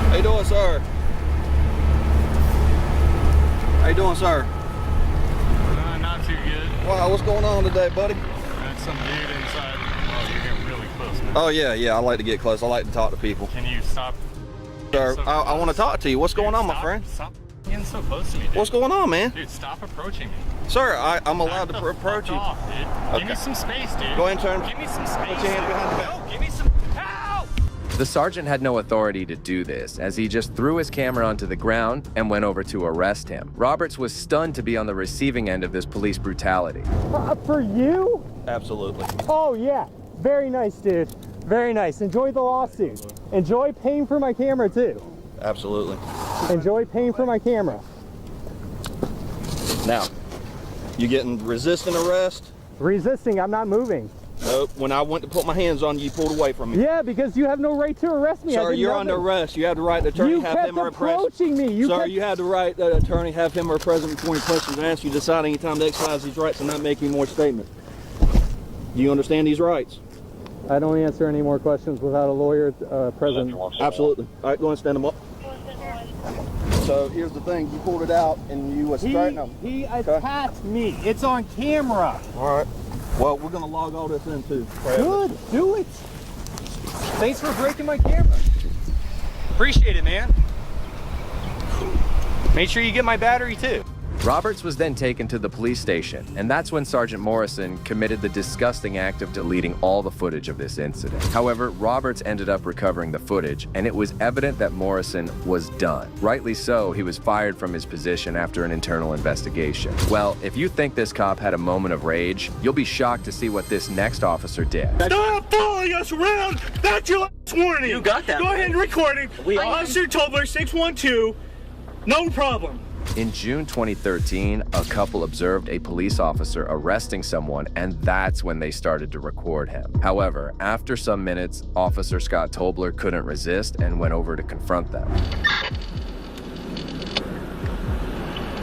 How you doing, sir? How you doing, sir? Not too good. Wow, what's going on today, buddy? That's some dude inside. Oh, you're getting really close, man. Oh, yeah, I like to get close. I like to talk to people. Can you stop? Sir, So I want to talk to you. What's going on, my friend? Stop getting so close to me, dude. What's going on, man? Dude, stop approaching me. Sir, I'm allowed to approach you. Off, dude. Okay. Give me some space, dude. Go ahead and turn. Give me some space. Put your hands behind the back. No, give me some. Help! The sergeant had no authority to do this, as he just threw his camera onto the ground and went over to arrest him. Roberts was stunned to be on the receiving end of this police brutality. For you? Absolutely. Oh, yeah. Very nice, dude. Very nice. Enjoy the lawsuit. Enjoy paying for my camera, too. Absolutely. Enjoy paying for my camera. Now, you getting resisting arrest? Resisting, I'm not moving. Nope. When I went to put my hands on you, you pulled away from me. Yeah, because you have no right to arrest me. Sir, you're under arrest. You have the right to attorney, you have kept him or present. approaching me. Sir, you have the right to attorney, have him or present before any questions are asked. You decide any time to exercise these rights and not make any more statement. Do you understand these rights? I don't answer any more questions without a lawyer present. Absolutely. All right, go ahead and stand them up. So here's the thing, you pulled it out and you were starting them. He attacked me. It's on camera. All right. Well, we're going to log all this in too. Good, do it. Thanks for breaking my camera. Appreciate it, man. Make sure you get my battery too. Roberts was then taken to the police station, and that's when Sergeant Morrison committed the disgusting act of deleting all the footage of this incident. However, Roberts ended up recovering the footage, and it was evident that Morrison was done. Rightly so, he was fired from his position after an internal investigation. Well, if you think this cop had a moment of rage, you'll be shocked to see what this next officer did. Stop following us around! That's your last warning! You got that. Go ahead and record it. Officer Tobler 612, no problem. In June 2013, a couple observed a police officer arresting someone, and that's when they started to record him. However, after some minutes, Officer Scott Tobler couldn't resist and went over to confront them.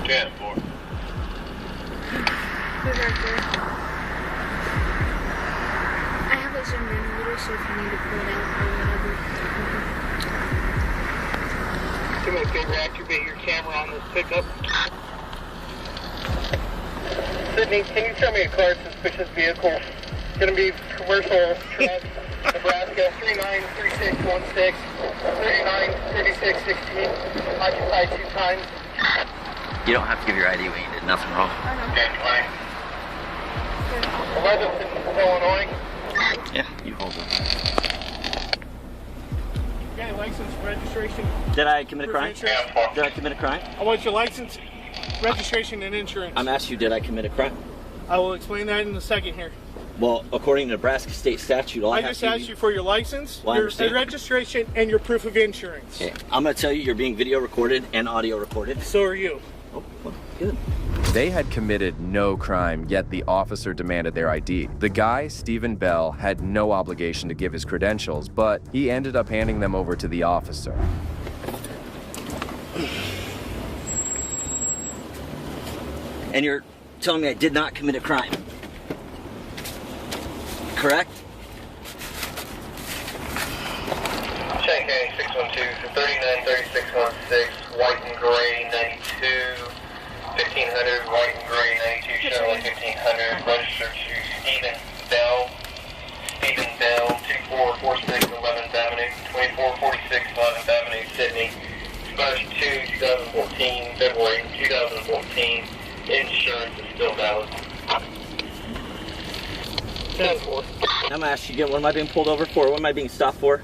10-4. I have a Zoom reader, so if you need to pull it out or whatever. Too much big activate your camera on this pickup. Sydney, can you show me a car suspicious vehicle? It's going to be commercial truck, Nebraska 393616, 393616, occupied 2 times. You don't have to give your ID when you did nothing wrong. 11th in Illinois. Yeah, you hold it. You got your license, registration? Did I commit a crime? Insurance? Did I commit a crime? I want your license, registration, and insurance. I'm asking you, did I commit a crime? I will explain that in a second here. Well, according to Nebraska state statute, I just asked you for your license, Well, I your understand. registration, and your proof of insurance. Okay, I'm going to tell you, you're being video recorded and audio recorded. So are you. Oh, well, good. They had committed no crime, yet the officer demanded their ID. The guy, Stephen Bell, had no obligation to give his credentials, but he ended up handing them over to the officer. And you're telling me I did not commit a crime. Correct? Check A 612 393616, white and gray 92, 1500, white and gray 92, Chevrolet 1500, registered to Stephen Bell, 2446 11th Avenue, 2446 11th Avenue, Sydney, March 2, 2014, February 2014, insurance is still valid. 10-4. I'm going to ask you again, what am I being pulled over for? What am I being stopped for?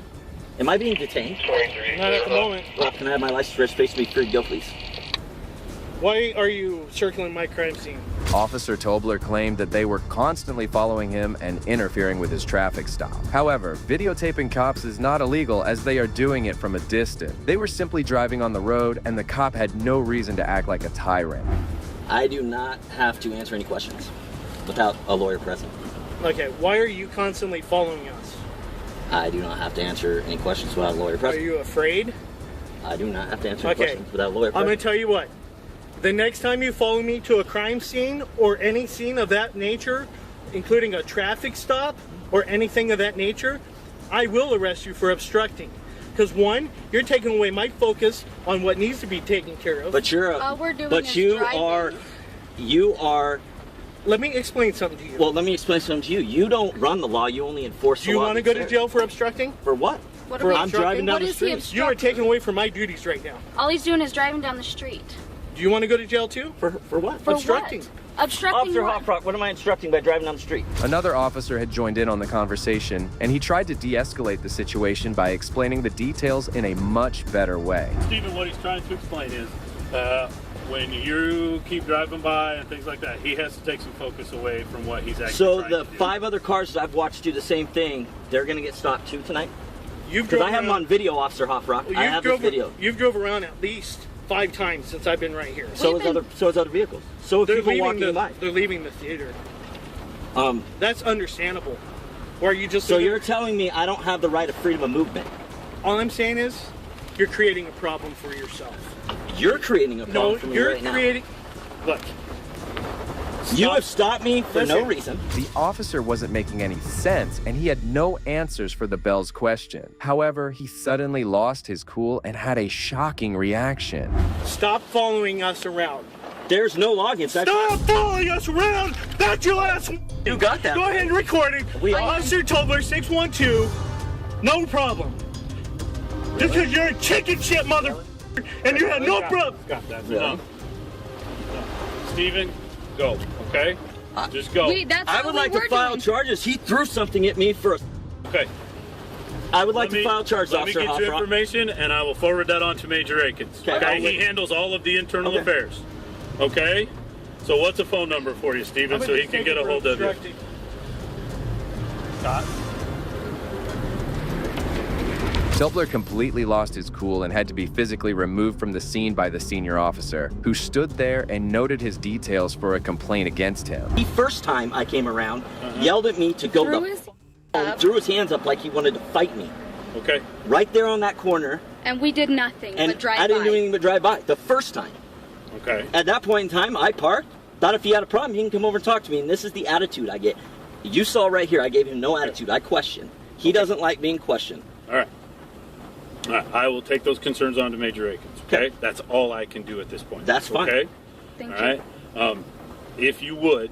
Am I being detained? 23. Not at the moment. Well, can I have my license registration be free to go, please? Why are you circling my crime scene? Officer Tobler claimed that they were constantly following him and interfering with his traffic stop. However, videotaping cops is not illegal as they are doing it from a distance. They were simply driving on the road and the cop had no reason to act like a tyrant. I do not have to answer any questions without a lawyer present. Okay, why are you constantly following us? I do not have to answer any questions without a lawyer Are present. you afraid? I do not have to answer any Okay. questions without a lawyer I'm going present. to tell you what. The next time you follow me to a crime scene or any scene of that nature, including a traffic stop or anything of that nature, I will arrest you for obstructing. Because one, you're taking away my focus on what needs to be taken care of. But you're a, All we're doing but is you driving. are. Let me explain something to you. Well, let me explain something to you. You don't run the law. You only enforce the Do you law. want to go to jail for obstructing? For what? What For are we- I'm driving down What the is he street. You are obstructing? taking away from my duties right now. All he's doing is driving down the street. Do you want to go to jail too? For what? For Obstructing. what? Obstructing Officer what? Hopfrock, what am I instructing by driving down the street? Another officer had joined in on the conversation, and he tried to de-escalate the situation by explaining the details in a much better way. Stephen, what he's trying to explain is when you keep driving by and things like that, he has to take some focus away from what he's actually So trying the to do. 5 other cars that I've watched do the same thing, they're going to get stopped too tonight? You've Because I drove have them around- on video, Officer Hopfrock. I have this video. You've drove around at least 5 times since I've been right here. So is other vehicles. So if They're people leaving walking by. They're leaving the theater. Um, That's understandable. Or are you just so you're telling me I don't have the right of freedom of movement? All I'm saying is you're creating a problem for yourself. You're creating a problem No, for me you're right now. creating. Look. You have stopped me for no Listen. reason. The officer wasn't making any sense, and he had no answers for the Bell's question. However, he suddenly lost his cool and had a shocking reaction. Stop following us around. There's no logins. Stop following us around! That's your last. You got that. Go ahead and record it. We are. Officer Tobler 612. No problem. Just because you're a chicken shit mother, and you have no problem. Got that. Really? No. Steven, go, okay? Just go. I would like to file charges. He threw something at me for a... Okay. I would like to file charges, Let me Officer get you Hoffrock. information, and I will forward that on to Major Akins. Okay? He handles all of the internal affairs. Okay? So what's a phone number for you, Steven, so he can get a hold of you? Scott? Subler completely lost his cool and had to be physically removed from the scene by the senior officer, who stood there and noted his details for a complaint against him. The first time I came around, yelled at me to go threw his hands up like he wanted to fight me. Okay. Right there on that corner. And we did nothing And but drive by. I didn't do anything but drive by the first time. Okay. At that point in time, I parked. Thought if he had a problem, he can come over and talk to me. And this is the attitude I get. You saw right here, I gave him no attitude. I questioned. He doesn't like being questioned. All right. All right. I will take those concerns on to Major Akins, okay? That's all I can do at this point. That's fine. Okay? Thank all right? If you would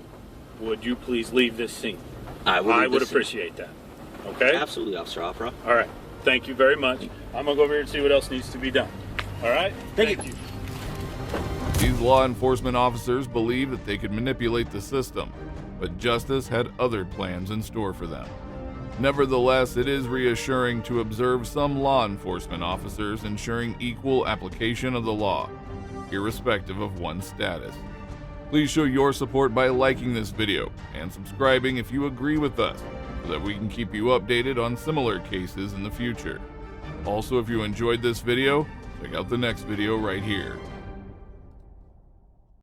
you please leave this scene? I would appreciate that. Okay? Absolutely, Officer Hoffrock. All right. Thank you very much. I'm going to go over here and see what else needs to be done. All right? Thank you. These law enforcement officers believe that they could manipulate the system, but justice had other plans in store for them. Nevertheless, it is reassuring to observe some law enforcement officers ensuring equal application of the law, irrespective of one's status. Please show your support by liking this video and subscribing if you agree with us, so that we can keep you updated on similar cases in the future. Also, if you enjoyed this video, check out the next video right here.